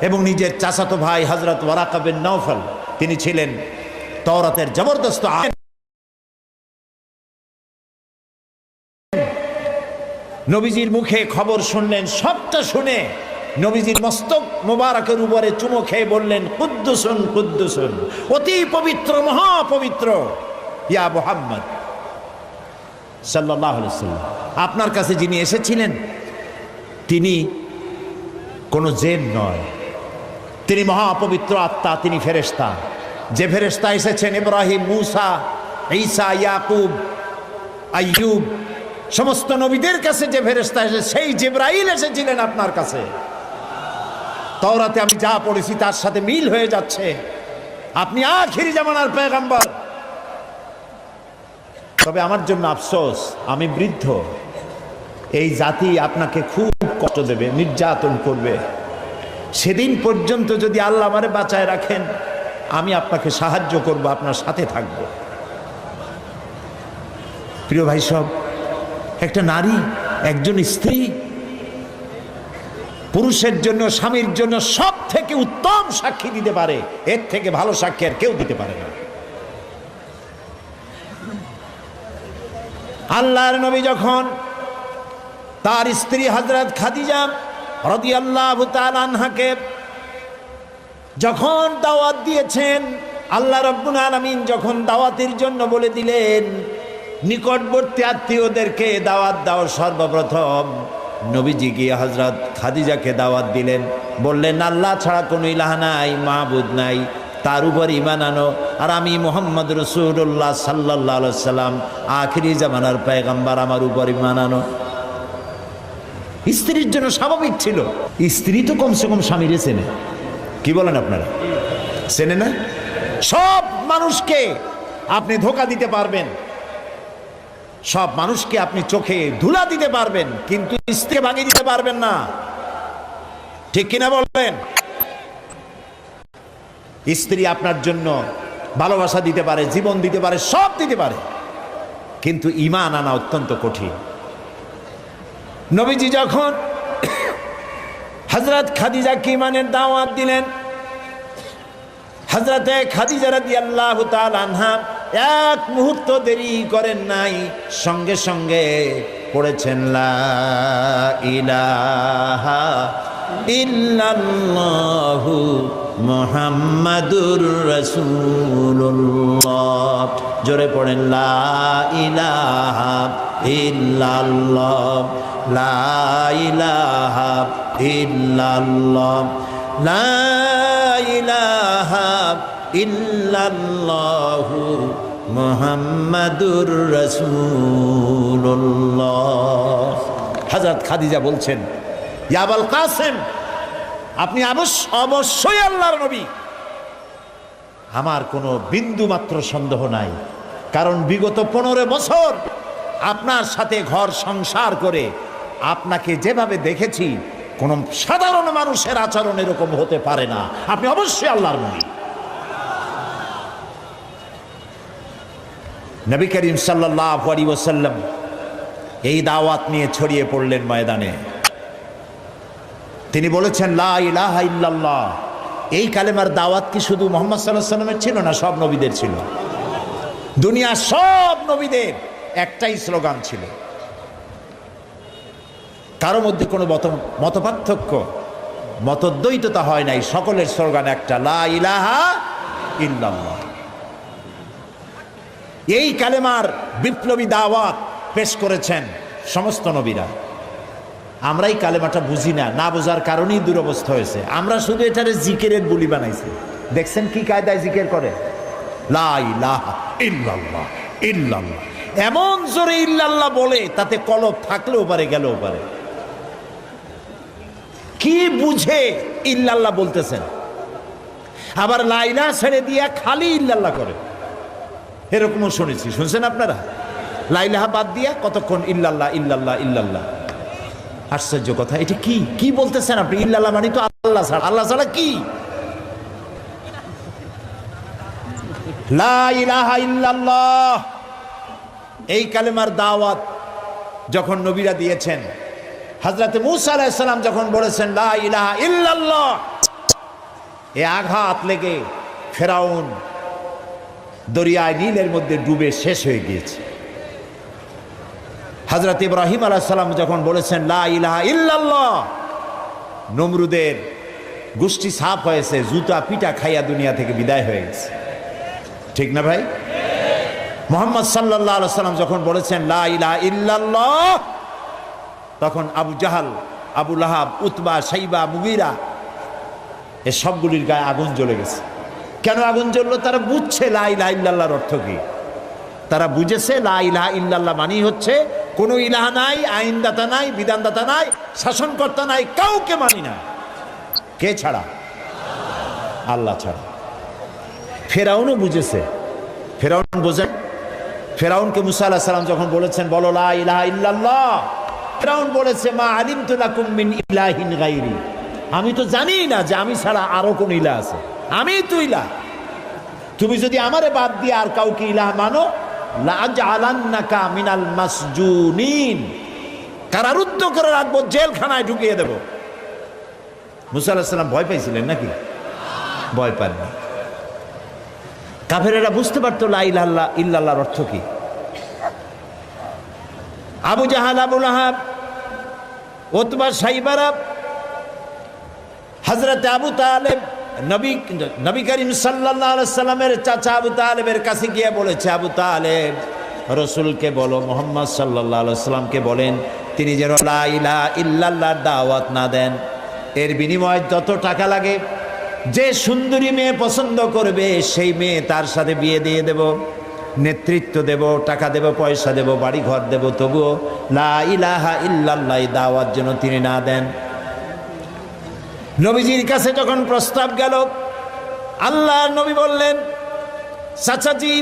এবং নিজের চাচাতো ভাই হযরত ওয়ারাকা বিন নওফল, তিনি ছিলেন তাওরাতের জবরদস্ত আলেম, নবীজির মুখে খবর শুনলেন। সবটা শুনে নবীজির মস্তক মোবারকের উপরে চুমো খেয়ে বললেন কুদ্দুসুন কুদ্দুসুন, অতি পবিত্র, মহাপবিত্র ইয়া মুহাম্মদ সাল্লাল্লাহু আলাইহি ওয়াসাল্লাম। আপনার কাছে যিনি এসেছিলেন তিনি কোনো জিন নয়, তিনি মহাপবিত্র আত্মা, তিনি ফেরেশতা। যে ফেরেশতা এসেছেন ইব্রাহিম, মূসা, ঈসা, ইয়াকুব, আইয়ুব, সমস্ত নবীদের কাছে যে ফেরেশতা এসে, সেই জিবরাইল এসেছিলেন আপনার কাছে। তাওরাতে আমি যা পড়েছি তার সাথে মিল হয়ে যাচ্ছে, আপনি আখিরি জামানার পয়গম্বর। তবে আমার জন্য আফসোস, আমি বৃদ্ধ, এই জাতি আপনাকে খুব কষ্ট দেবে, নির্যাতন করবে। সেদিন পর্যন্ত যদি আল্লাহ আমারে বাঁচায় রাখেন, আমি আপনাকে সাহায্য করব, আপনার সাথে থাকব। প্রিয় ভাই সব, একটা নারী, একজন স্ত্রী পুরুষের জন্য, স্বামীর জন্য সব থেকে উত্তম সাক্ষী দিতে পারে, এর থেকে ভালো সাক্ষী আর কেউ দিতে পারে না। আল্লাহর নবী যখন তার স্ত্রী হযরত খাদিজা রাদিয়াল্লাহু তাআলা আনহাকে যখন দাওয়াত দিয়েছেন, আল্লাহ রাব্বুল আলামিন যখন দাওয়াতের জন্য বলে দিলেন নিকটবর্তী আত্মীয়দেরকে দাওয়াত দাও, সর্বপ্রথম নবীজি গিয়ে হযরত খাদিজাকে দাওয়াত দিলেন, বললেন আল্লাহ ছাড়া কোনো ইলাহ নাই, মাবুদ নাই, তার উপর ঈমান আনো, আর আমি মুহাম্মদ রাসূলুল্লাহ সাল্লাল্লাহু আলাইহি সাল্লাম আখিরি জামানার পয়গম্বর, আমার উপর ঈমান আনো। স্ত্রীর জন্য স্বাভাবিক ছিল। স্ত্রী তো কমসে কম স্বামীরে চেনে, কি বলেন আপনারা, চেনে না? সব মানুষকে আপনি ধোঁকা দিতে পারবেন, সব মানুষকে আপনি চোখে ধুলা দিতে পারবেন, কিন্তু স্ত্রীকে ভাঙিয়ে দিতে পারবেন না। ঠিক কিনা বলবেন? স্ত্রী আপনার জন্য ভালোবাসা দিতে পারে, জীবন দিতে পারে, সব দিতে পারে, কিন্তু ঈমান আনা অত্যন্ত কঠিন। নবীজি যখন হযরত খাদিজাকে ঈমানের দাওয়াত দিলেন, হযরতে খাদিজা রাদিয়াল্লাহু তাআলা আনহা এক মুহূর্ত দেরি করেন নাই, সঙ্গে সঙ্গে পড়েছেন লা ইলাহা ইল্লাল্লাহু মুহাম্মাদুর রাসূলুল্লাহ। জোরে পড়েন লা ইলাহা ইল্লাল্লাহ, লা ইলাহা ইল্লাল্লাহ, লা ইলাহা ইল্লাল্লাহু মুহাম্মাদুর রাসূলুল্লাহ। হযরত খাদিজা বলছেন, ইয়া আবুল কাসেম, আপনি অবশ্যই আল্লাহর নবী। আমার কোনো বিন্দু মাত্র সন্দেহ নাই, কারণ বিগত 15 বছর আপনার সাথে ঘর সংসার করে আপনাকে যেভাবে দেখেছি, কোন সাধারণ মানুষের আচরণ এরকম হতে পারে না। আপনি অবশ্যই আল্লাহর নবী। নবী করিম সাল্লাল্লাহু আলাইহি ওয়াসাল্লাম এই দাওয়াত নিয়ে ছড়িয়ে পড়লেন ময়দানে। তিনি বলেছেন লা ইলাহা ইল্লাল্লাহ। এই কালেমার দাওয়াত কি শুধু মুহাম্মদ সাল্লাল্লাহু আলাইহি ওয়াসাল্লামের ছিল না, সব নবীদের ছিল। দুনিয়ার সব নবীদের একটাই স্লোগান ছিল, কারো মধ্যে কোনো মতপার্থক্য, মতদ্বৈততা হয় নাই, সকলের স্লোগান একটা, লা ইলাহা ইল্লাল্লাহ। এই কালেমার বিপ্লবী দাওয়াত পেশ করেছেন সমস্ত নবীরা। আমরা এই কালেমাটা বুঝি না, না বোঝার কারণেই দুরবস্থা হয়েছে। আমরা শুধু এটারে জিকিরের বুলি বানাইছি। দেখছেন কি কায়দায় জিকির করে, লা ইলাহা ইল্লাল্লাহ ইল্লাল্লাহ, এমন জোরে ইল্লাল্লাহ বলে তাতে কলব থাকলেও পারে, গেলেও পারে। কি বুঝে ইল্লাল্লাহ বলতেছেন? আবার লা ইলাহা ছেড়ে দিয়া খালি ইল্লাল্লাহ করে, এরকমও শুনেছি। শুনছেন আপনারা? লা ইলাহা বাদ দিয়া কতক্ষণ ইল্লাল্লাহ ইল্লাল্লাহ ইল্লাল্লাহ। আশ্চর্য কথা, এটা কি কি বলতেছেন আপনি? ইল্লাল্লাহ মানে তো আল্লাহ ছাড়া। আল্লাহ ছাড়া কি? লা ইলাহা ইল্লাল্লাহ, এই কালেমার দাওয়াত যখন নবীরা দিয়েছেন, হযরত মূসা আলাইহিস সালাম যখন বলেছেন লা ইলাহা ইল্লাল্লাহ, এ আঘাত লেগে ফেরাউন দরিয়ায় নীলের মধ্যে ডুবে শেষ হয়ে গিয়েছে। হযরত ইব্রাহিম আলাইহিস সালাম যখন বলেছেন লা ইলাহা ইল্লাল্লাহ, নমরুদের গোষ্ঠী সাফ হয়েছে, জুতা পিটা খাইয়া দুনিয়া থেকে বিদায় হয়ে গেছে। ঠিক না ভাই? মুহাম্মদ সাল্লাল্লাহু আলাইহি ওয়াসাল্লাম যখন বলেছেন লা ইলাহা ইল্লাল্লাহ, তখন আবু জাহাল, আবু লাহাব, উতবা, শাইবা, মুগীরা এ সবগুলির গায়ে আগুন জ্বলে গেছে। কেন আগুন জ্বললো? তারা বুঝছে লা ইলাহা ইল্লাল্লাহর অর্থ কি। তারা বুঝেছে লা ইলাহা ইল্লাল্লাহ মানেই হচ্ছে কোনো ইলাহা নাই, আইনদাতা নাই, বিধানদাতা নাই, শাসনকর্তা নাই, কাউকে মানি না। কে ছাড়া? আল্লাহ ছাড়া। ফেরাউনও বুঝেছে। ফেরাউন বোঝেন? ফেরাউনকে মুসা আলাইহিস সালাম যখন বলেছেন বলো লা ইলাহা ইল্লাল্লাহ, ফেরাউন বলেছে মা আলিমতু লাকুম মিন ইলাহিন গায়রি, আমি তো জানি না যে আমি ছাড়া আরো কোন ইলাহ আছে, আমি তো ইলাহ। তুমি যদি আমারে বাদ দিয়ে আর কাউকে ইলাহ মানো, লাআজআলান্নাকা মিনাল মাসজুনিন, কারারুদ্ধ করে রাখবো, জেলখানায় ঢুকিয়ে দেব। মুসা আলাইহিস সালাম ভয় পাইছিলেন নাকি? ভয় পাননি। কাফেরেরা বুঝতে পারতো লা ইলাহা ইল্লাল্লাহর অর্থ কি। আবু জাহাল, আবু লাহাব, উতবা, শাইবারা, হযরত আবু তালেব নবী করিম সাল্লাল্লাহু আলাইহি সাল্লামের চাচা আবু তালেবের কাছে গিয়ে বলেছে, আবু তালেব, রসুলকে বলো, মুহাম্মদ সাল্লাল্লাহু আলাইহি সাল্লামকে বলেন তিনি যেন লা ইলাহা ইল্লাল্লাহর দাওয়াত না দেন। এর বিনিময়ে যত টাকা লাগে, যে সুন্দরী মেয়ে পছন্দ করবে সেই মেয়ে তার সাথে বিয়ে দিয়ে দেব, নেতৃত্ব দেব, টাকা দেব, পয়সা দেব, বাড়ি ঘর দেব, তবুও লা ইলাহা ইল্লাল্লাহ দাওয়াত যেন তিনি না দেন। নবীজির কাছে যখন প্রস্তাব গেল, আল্লাহর নবী বললেন চাচাজি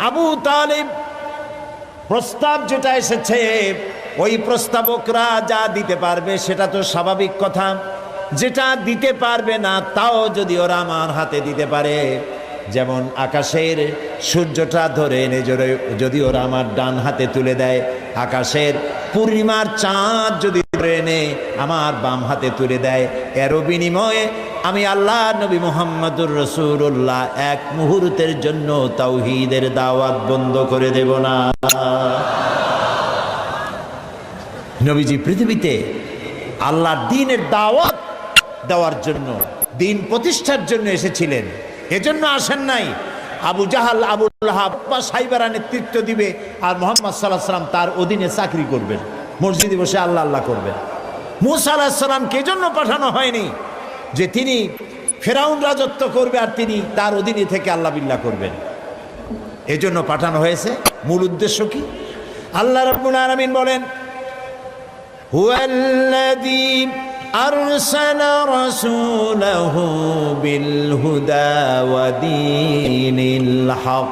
আবু তালিব প্রস্তাব যেটা এসেছে, ওই প্রস্তাবকরা যা দিতে পারবে সেটা তো স্বাভাবিক কথা, যেটা দিতে পারবে না তাও যদি ওরা আমার হাতে দিতে পারে, যেমন আকাশের সূর্যটা ধরে এনে যদি ওরা আমার ডান হাতে তুলে দেয়, আকাশের পূর্ণিমার চাঁদ যদি ধরে এনে আমার বাম হাতে তুলে দেয়, এরও বিনিময়ে আমি আল্লাহ নবী মুহাম্মদুর রাসূলুল্লাহ এক মুহূর্তের জন্য তাওহীদের দাওয়াত বন্ধ করে দেব না। নবীজি পৃথিবীতে আল্লাহর দ্বীনের দাওয়াত দেওয়ার জন্য, দ্বীন প্রতিষ্ঠার জন্য এসেছিলেন। এজন্য আসেন নাই আবু জাহাল, আবু লাহাব বা সাইবারা নেতৃত্ব দিবে আর মুহাম্মদ সাল্লাল্লাহু আলাইহি ওয়াসাল্লাম তার অধীনে চাকরি করবেন, মসজিদে বসে আল্লাহ আল্লাহ করবেন। মূসা আলাইহিস সালামকে জন্য পাঠানো হয়নি যে তিনি ফেরাউন রাজত্ব করবে আর তিনি তার অধীনে থেকে আল্লাহ বিল্লাহ করবেন। এজন্য পাঠানো হয়েছে। মূল উদ্দেশ্য কি? আল্লাহ রাব্বুল আলামিন বলেন, হুয়াল্লাযী আরসালা রাসূলাহু বিল হুদা ওয়া দীনিল হক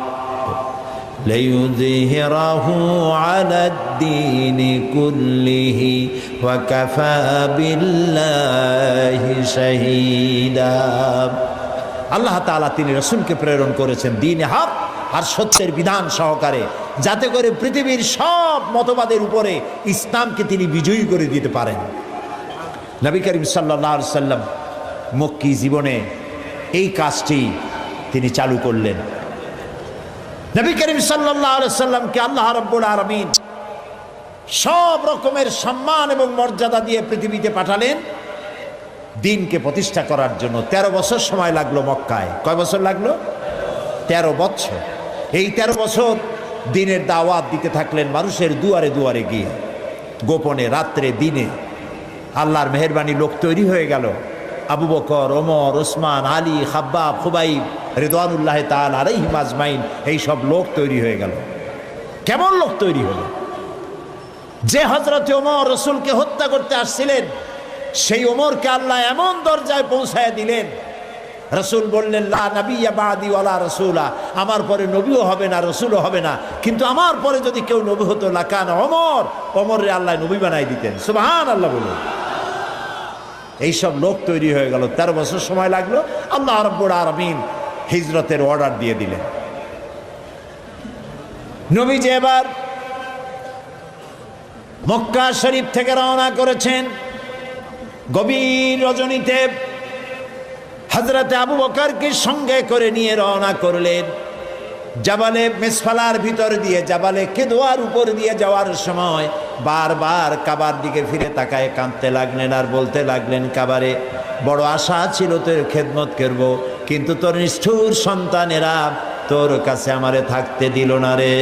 লিইয়ুযহিরাহু আলাদ-দীনি কুল্লিহি ওয়া কাফা বিল্লাহি শাহীদা। আল্লাহ তাআলা তিনি রাসূলকে প্রেরণ করেছেন দ্বীনে হক আর সত্যের বিধান সহকারে, যাতে করে পৃথিবীর সব মতবাদের উপরে ইসলামকে তিনি বিজয়ী করে দিতে পারেন। নবী করিম সাল্লাল্লাহু আলাইহি সাল্লাম মক্কি জীবনে এই কাজটি তিনি চালু করলেন। নবী করিম সাল্লাল্লাহু আলাইহি সাল্লামকে আল্লাহ রাব্বুল আলামিন সব রকমের সম্মান এবং মর্যাদা দিয়ে পৃথিবীতে পাঠালেন দ্বীনকে প্রতিষ্ঠা করার জন্য। 13 বছর সময় লাগলো মক্কায়। কয় বছর লাগলো? 13 বছর। এই 13 বছর দ্বীনের দাওয়াত দিতে থাকলেন মানুষের দুয়ারে দুয়ারে গিয়ে, গোপনে, রাত্রে, দিনে। আল্লাহর মেহেরবানি লোক তৈরি হয়ে গেল। আবু বকর, ওমর, ওসমান, আলী, খাব্বাব, খুবাইব রিদওয়ানুল্লাহ তাআলা আলাইহিম আজমাইন, এই সব লোক তৈরি হয়ে গেল। কেমন লোক তৈরি হলো? যে হযরত ওমর রাসূলকে হত্যা করতে আসছিলেন, সেই ওমরকে আল্লাহ এমন দরজায় পৌঁছায় দিলেন, রাসূল বললেন, লা নাবিয়্যা বা'দি ওয়ালা রাসূলা, আমার পরে নবীও হবে না, রাসূলও হবে না, কিন্তু আমার পরে যদি কেউ নবী হতো লাকানা ওমর, ওমরে আল্লাহ নবী বানাই দিতেন। সুবহানাল্লাহ বলুন। এইসব লোক তৈরি হয়ে গেল। 13 বছর সময় লাগলো। আল্লাহ রাব্বুল আলামিন হিজরতের অর্ডার দিয়ে দিলেন। নবীজি এবার মক্কা শরীফ থেকে রওনা করেছেন। গভীর রজনীতে হযরতে আবু বকরকে সঙ্গে করে নিয়ে রওনা করলেন। জাবালে মেসফালার ভিতর দিয়ে, জাবালে কেদোয়ার উপর দিয়ে যাওয়ার সময় বারবার কাবার দিকে ফিরে তাকায় কাঁদতে লাগলেন আর বলতে লাগলেন, কাবারে বড় আশা ছিল তোর খেদমত করব, কিন্তু তোর নিষ্ঠুর সন্তানেরা তোর কাছে আমারে থাকতে দিল না রে।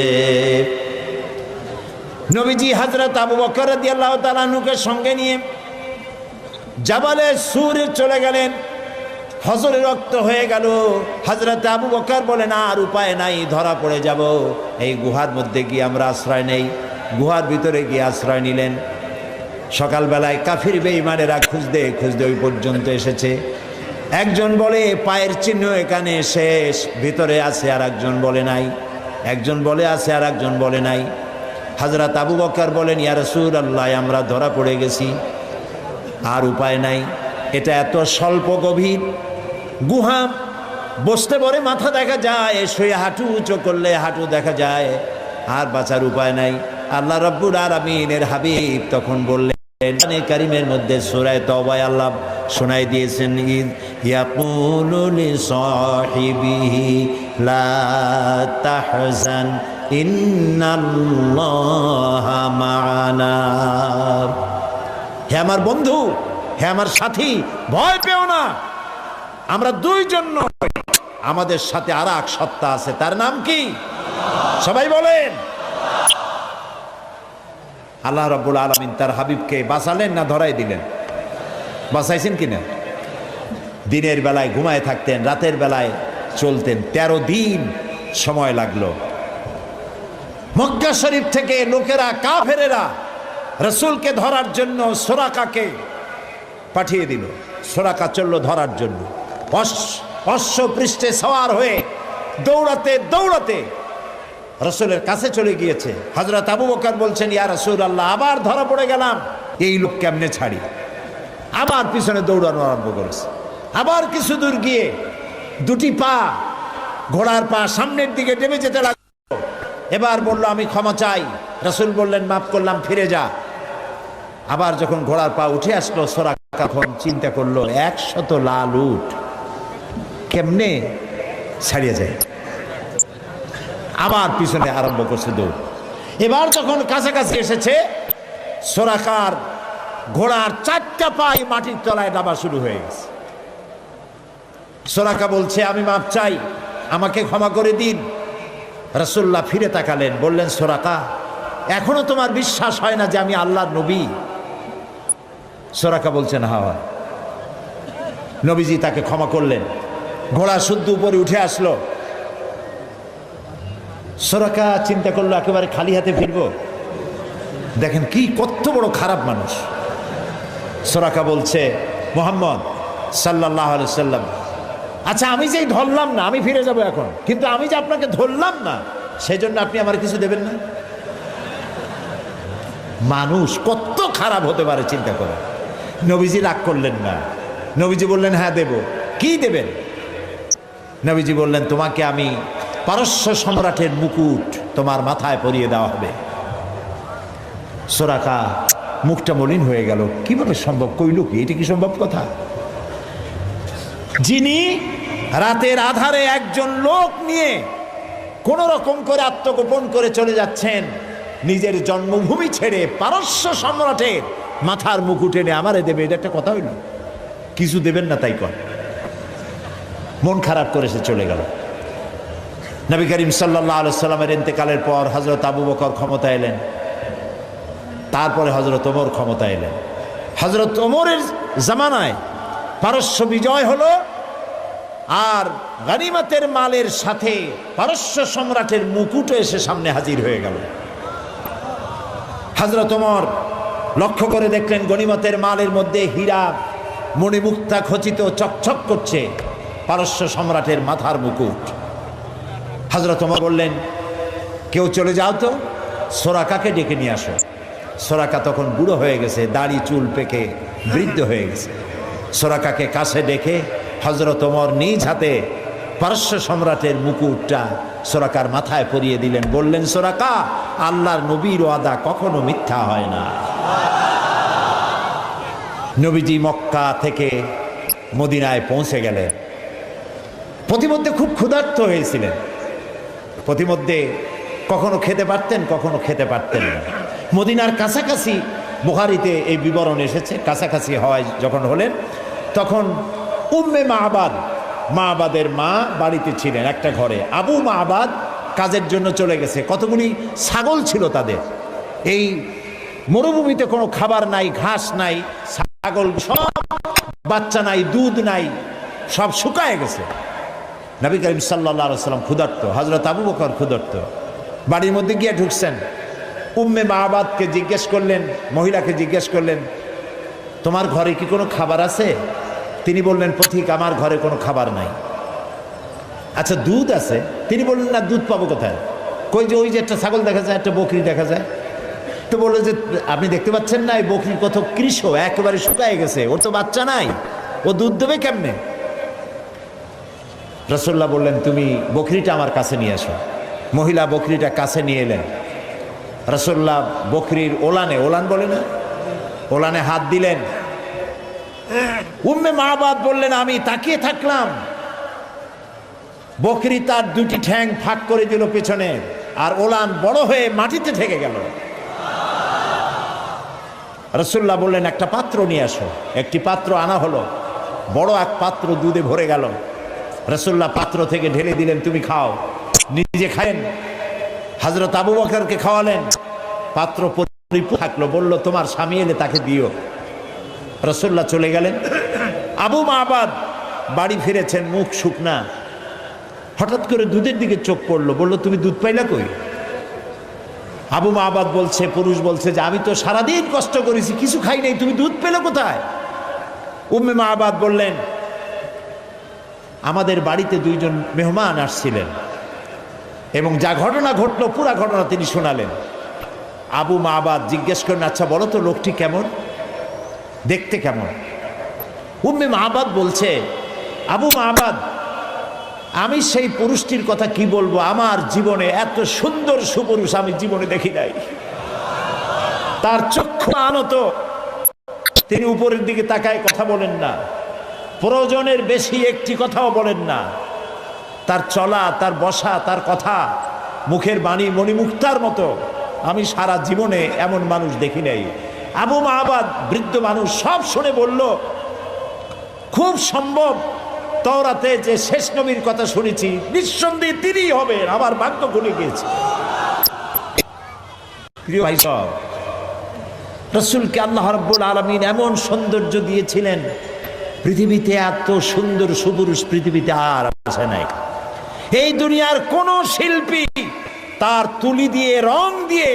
নবীজি হযরত আবু বকর রাদিয়াল্লাহু তাআলা আনহুকে সঙ্গে নিয়ে জাবালে সুরে চলে গেলেন। হজরে রক্ত হয়ে গেল। হযরত আবু বকর বলেন, আর উপায় নাই, ধরা পড়ে যাব। এই গুহার মধ্যে গিয়ে আমরা আশ্রয় নেই। গুহার ভিতরে গিয়ে আশ্রয় নিলেন। সকালবেলায় কাফির বেঈমানেরা খুঁজতে খুঁজতে ওই পর্যন্ত এসেছে। একজন বলে পায়ের চিহ্ন এখানে শেষ, ভিতরে আছে, আর একজন বলে নাই। একজন বলে আছে, আর একজন বলে নাই। হযরত আবু বকর বলেন, ইয়া রাসূলুল্লাহ, আমরা ধরা পড়ে গেছি, আর উপায় নাই। এটা এত স্বল্প গভীর গুহা, বসতে পরে মাথা দেখা যায়, শুয়ে হাঁটু উঁচু করলে হাঁটু দেখা যায়, আর বাঁচার উপায় নাই। আল্লাহ রাব্বুল আলামিনের হাবিব তখন বললেন, কোরআনে কারীমের মধ্যে সূরা তাওবায় আল্লাহ শোনাই দিয়েছেন, ইয ইয়াকুলু লিসাহিবিহি লা তাহজান ইন্নাল্লাহা মা'ানা। হে আমার বন্ধু, হে আমার সাথী, ভয় পেও না, আমরা দুইজন নই, আমাদের সাথে আর এক সত্তা আছে, তার নাম কি? সবাই বলেন। আল্লাহ রাব্বুল আলামিন তার হাবিবকে বাঁচালেন না ধরাই দিলেন? বাঁচাইছেন কিনা? দিনের বেলায় ঘুমায় থাকতেন, রাতের বেলায় চলতেন। 13 দিন সময় লাগলো। মক্কা শরীফ থেকে লোকেরা, কাফেরেরা রাসূলকে ধরার জন্য সুরাকাকে পাঠিয়ে দিল। সুরাকা চলল ধরার জন্য। অশ্ব পৃষ্ঠে সওয়ার হয়ে দৌড়াতে দৌড়াতে রাসূলের কাছে চলে গিয়েছে। হযরত আবু বকর বলছেন, ইয়া রাসূলুল্লাহ, আবার ধরা পড়ে গেলাম, এই লোক কেমনে ছাড়ি? আবার পিছনে দৌড়ানো আরম্ভ করেছে। আবার কিছু দূর গিয়ে দুটি পা, ঘোড়ার পা সামনের দিকে টেনে যেতে লাগলো। এবার বলল, আমি ক্ষমা চাই। রাসূল বললেন, মাফ করলাম, ফিরে যা। আবার যখন ঘোড়ার পা উঠে আসলো, সুরাকা তখন চিন্তা করলো, 100 লাল উট কেমনে ছাড়িয়ে যায়। আবার পিছনে আরম্ভ করছে দৌড়। এবার যখন কাছাকাছি এসেছে, সুরাকার ঘোড়ার 4টা পাই মাটির তলায় ডাবা শুরু হয়ে গেছে। সুরাকা বলছে, আমি মাপ চাই, আমাকে ক্ষমা করে দিন। রাসূলুল্লাহ ফিরে তাকালেন, বললেন, সুরাকা, এখনো তোমার বিশ্বাস হয় না যে আমি আল্লাহর নবী? সুরাকা বলছেন, হ্যাঁ। নবীজি তাকে ক্ষমা করলেন। ঘোড়া শুদ্ধ উপরে উঠে আসলো। সুরাকা চিন্তা করলো, একেবারে খালি হাতে ফিরবো? দেখেন কি কত বড় খারাপ মানুষ। সুরাকা বলছে, মুহাম্মদ সাল্লাল্লাহু আলাইহি সাল্লাম, আচ্ছা আমি যে ধরলাম না, আমি ফিরে যাব এখন, কিন্তু আমি যে আপনাকে ধরলাম না, সেজন্য আপনি আমার কিছু দেবেন না? মানুষ কত খারাপ হতে পারে চিন্তা করে। নবীজি রাগ করলেন না। নবীজি বললেন, হ্যাঁ দেব। কি দেবেন? নবীজি বললেন, তোমাকে আমি পারস্য সম্রাটের মুকুট তোমার মাথায় পরিয়ে দেওয়া হবে। সুরাকা মুখটা মলিন হয়ে গেল। কিভাবে সম্ভব? কইল কি? এটা কি সম্ভব কথা? যিনি রাতের আধারে একজন লোক নিয়ে কোন রকম করে আত্মগোপন করে চলে যাচ্ছেন, নিজের জন্মভূমি ছেড়ে পারস্য সম্রাটের মাথার মুকুট এনে আমারে দেবে, এটা একটা কথা হইল? কিছু দেবেন না তাই কর। মন খারাপ করে সে চলে গেল। নবী করিম সাল্লাল্লাহু আলাইহি সাল্লামের ইন্তেকালের পর হযরত আবু বকর ক্ষমতা এলেন, তারপরে হযরত ওমর ক্ষমতা এলেন। হযরত ওমরের জামানায় পারস্য বিজয় হলো, আর গনিমতের মালের সাথে পারস্য সম্রাটের মুকুটও এসে সামনে হাজির হয়ে গেল। হযরত ওমর লক্ষ্য করে দেখলেন গনিমতের মালের মধ্যে হীরা মণিমুক্তা খচিত চকচক করছে, পারস্য সম্রাটের মাথার মুকুট। হযরত ওমর বললেন, কেউ চলে যাও তো, সুরাকাকে ডেকে নিয়ে আসো। সুরাকা তখন বুড়ো হয়ে গেছে, দাড়ি চুল পেকে বৃদ্ধ হয়ে গেছে। সুরাকাকে কাছে ডেকে হযরত ওমর নিজ হাতে পারস্য সম্রাটের মুকুটটা সুরাকার মাথায় পরিয়ে দিলেন। বললেন, সুরাকা, আল্লাহর নবীর ওয়াদা কখনো মিথ্যা হয় না। নবীজি মক্কা থেকে মদিনায় পৌঁছে গেলেন। প্রতিমধ্যে খুব ক্ষুধার্ত হয়েছিলেন। প্রতিমধ্যে কখনো খেতে পারতেন, কখনো খেতে পারতেন না। মদিনার কাছাকাছি, বুখারীতে এই বিবরণ এসেছে, কাছাকাছি হওয়ায় যখন হলেন, তখন উম্মে মাআবাদের মা বাড়িতে ছিলেন একটা ঘরে। আবু মাআবাদ কাজের জন্য চলে গেছে। কতগুলি ছাগল ছিল তাদের। এই মরুভূমিতে কোনো খাবার নাই, ঘাস নাই, ছাগল সব, বাচ্চা নাই, দুধ নাই, সব শুকায় গেছে। নবী করিম সাল্লাল্লাহু আলাইহি ওয়াসাল্লাম ক্ষুধার্ত, হযরত আবু বকর ক্ষুধার্ত। বাড়ির মধ্যে গিয়ে ঢুকছেন। উম্মে মাআবাদকে জিজ্ঞেস করলেন, মহিলাকে জিজ্ঞেস করলেন, তোমার ঘরে কি কোনো খাবার আছে? তিনি বললেন, পথিক, আমার ঘরে কোনো খাবার নাই। আচ্ছা, দুধ আছে? তিনি বললেন, না, দুধ পাবো কোথায়? কই যে ওই যে একটা ছাগল দেখা যায়, একটা বকরি দেখা যায়। তো বললো যে, আপনি দেখতে পাচ্ছেন না, এই বকরি কত কৃষ, একেবারে শুকায় গেছে, ওর তো বাচ্চা নাই, ও দুধ দেবে কেমনে? রাসূলুল্লাহ বললেন, তুমি বকরিটা আমার কাছে নিয়ে আসো। মহিলা বকরিটা কাছে নিয়ে এলেন। রাসূলুল্লাহ বকরির ওলানে, ওলান বলে না, ওলানে হাত দিলেন। উম্মে মাআবাদ বললেন, আমি তাকিয়ে থাকলাম, বকরি তার দুটি ঠ্যাং ফাঁক করে দিল পেছনে, আর ওলান বড় হয়ে মাটিতে ঠেকে গেল। রাসূলুল্লাহ বললেন, একটা পাত্র নিয়ে আসো। একটি পাত্র আনা হলো, বড় এক পাত্র দুধে ভরে গেল। রাসূলুল্লাহ পাত্র থেকে ঢেলে দিলেন, তুমি খাও। নিজে খায়েন। হযরত আবু বকরকে খাওয়ালেন। পাত্র পরিপূর্ণ থাকলো। বলল, তোমার স্বামী এলে তাকে দিও। রাসূলুল্লাহ চলে গেলেন। আবু মাআবাদ বাড়ি ফিরেছেন, মুখ শুকনা। হঠাৎ করে দুধের দিকে চোখ পড়লো। বলল, তুমি দুধ পাইলা কই? আবু মাআবাদ বলছে, পুরুষ বলছে, যে আমি তো সারাদিন কষ্ট করেছি, কিছু খাই নাই, তুমি দুধ পেলে কোথায়? উম্মে মাআবাদ বললেন, আমাদের বাড়িতে দুইজন মেহমান আসছিলেন, এবং যা ঘটনা ঘটলো পুরা ঘটনা তিনি শোনালেন। আবু মাবাদ জিজ্ঞেস করেন, আচ্ছা বলো তো লোকটি কেমন, দেখতে কেমন? উম্মে মাবাদ বলছে, আবু মাবাদ, আমি সেই পুরুষটির কথা কি বলবো, আমার জীবনে এত সুন্দর সুপুরুষ আমি জীবনে দেখি নাই। তার চক্ষু আনত, তিনি উপরের দিকে তাকায় কথা বলেন না, প্রয়োজনের বেশি একটি কথাও বলেন না। তার চলা, তার বসা, তার কথা, মুখের বাণী মণিমুক্তার মতো আমি সারা জীবনে এমন মানুষ দেখি নাই। আবু মাবাদ বৃদ্ধ মানুষ সব শুনে বলল, খুব সম্ভব তওরাতে যে শেষ নবীর কথা শুনেছি নিঃসন্দেহে তিনিই হবেন, আমার ভাগ্য খুলে গিয়েছে। প্রিয় ভাই সব, রাসূলকে আল্লাহ রাব্বুল আলামিন এমন সৌন্দর্য দিয়েছিলেন, পৃথিবীতে এত সুন্দর সুপুরুষ পৃথিবীতে আর আসে নাই। এই দুনিয়ার কোন শিল্পী তার তুলি দিয়ে রং দিয়ে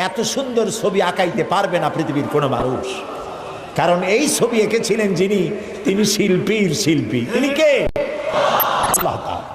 এত সুন্দর ছবি আঁকাইতে পারবে না পৃথিবীর কোনো মানুষ। কারণ এই ছবি এঁকেছিলেন যিনি, তিনি শিল্পীর শিল্পী। তিনি কে? আল্লাহ তাআলা।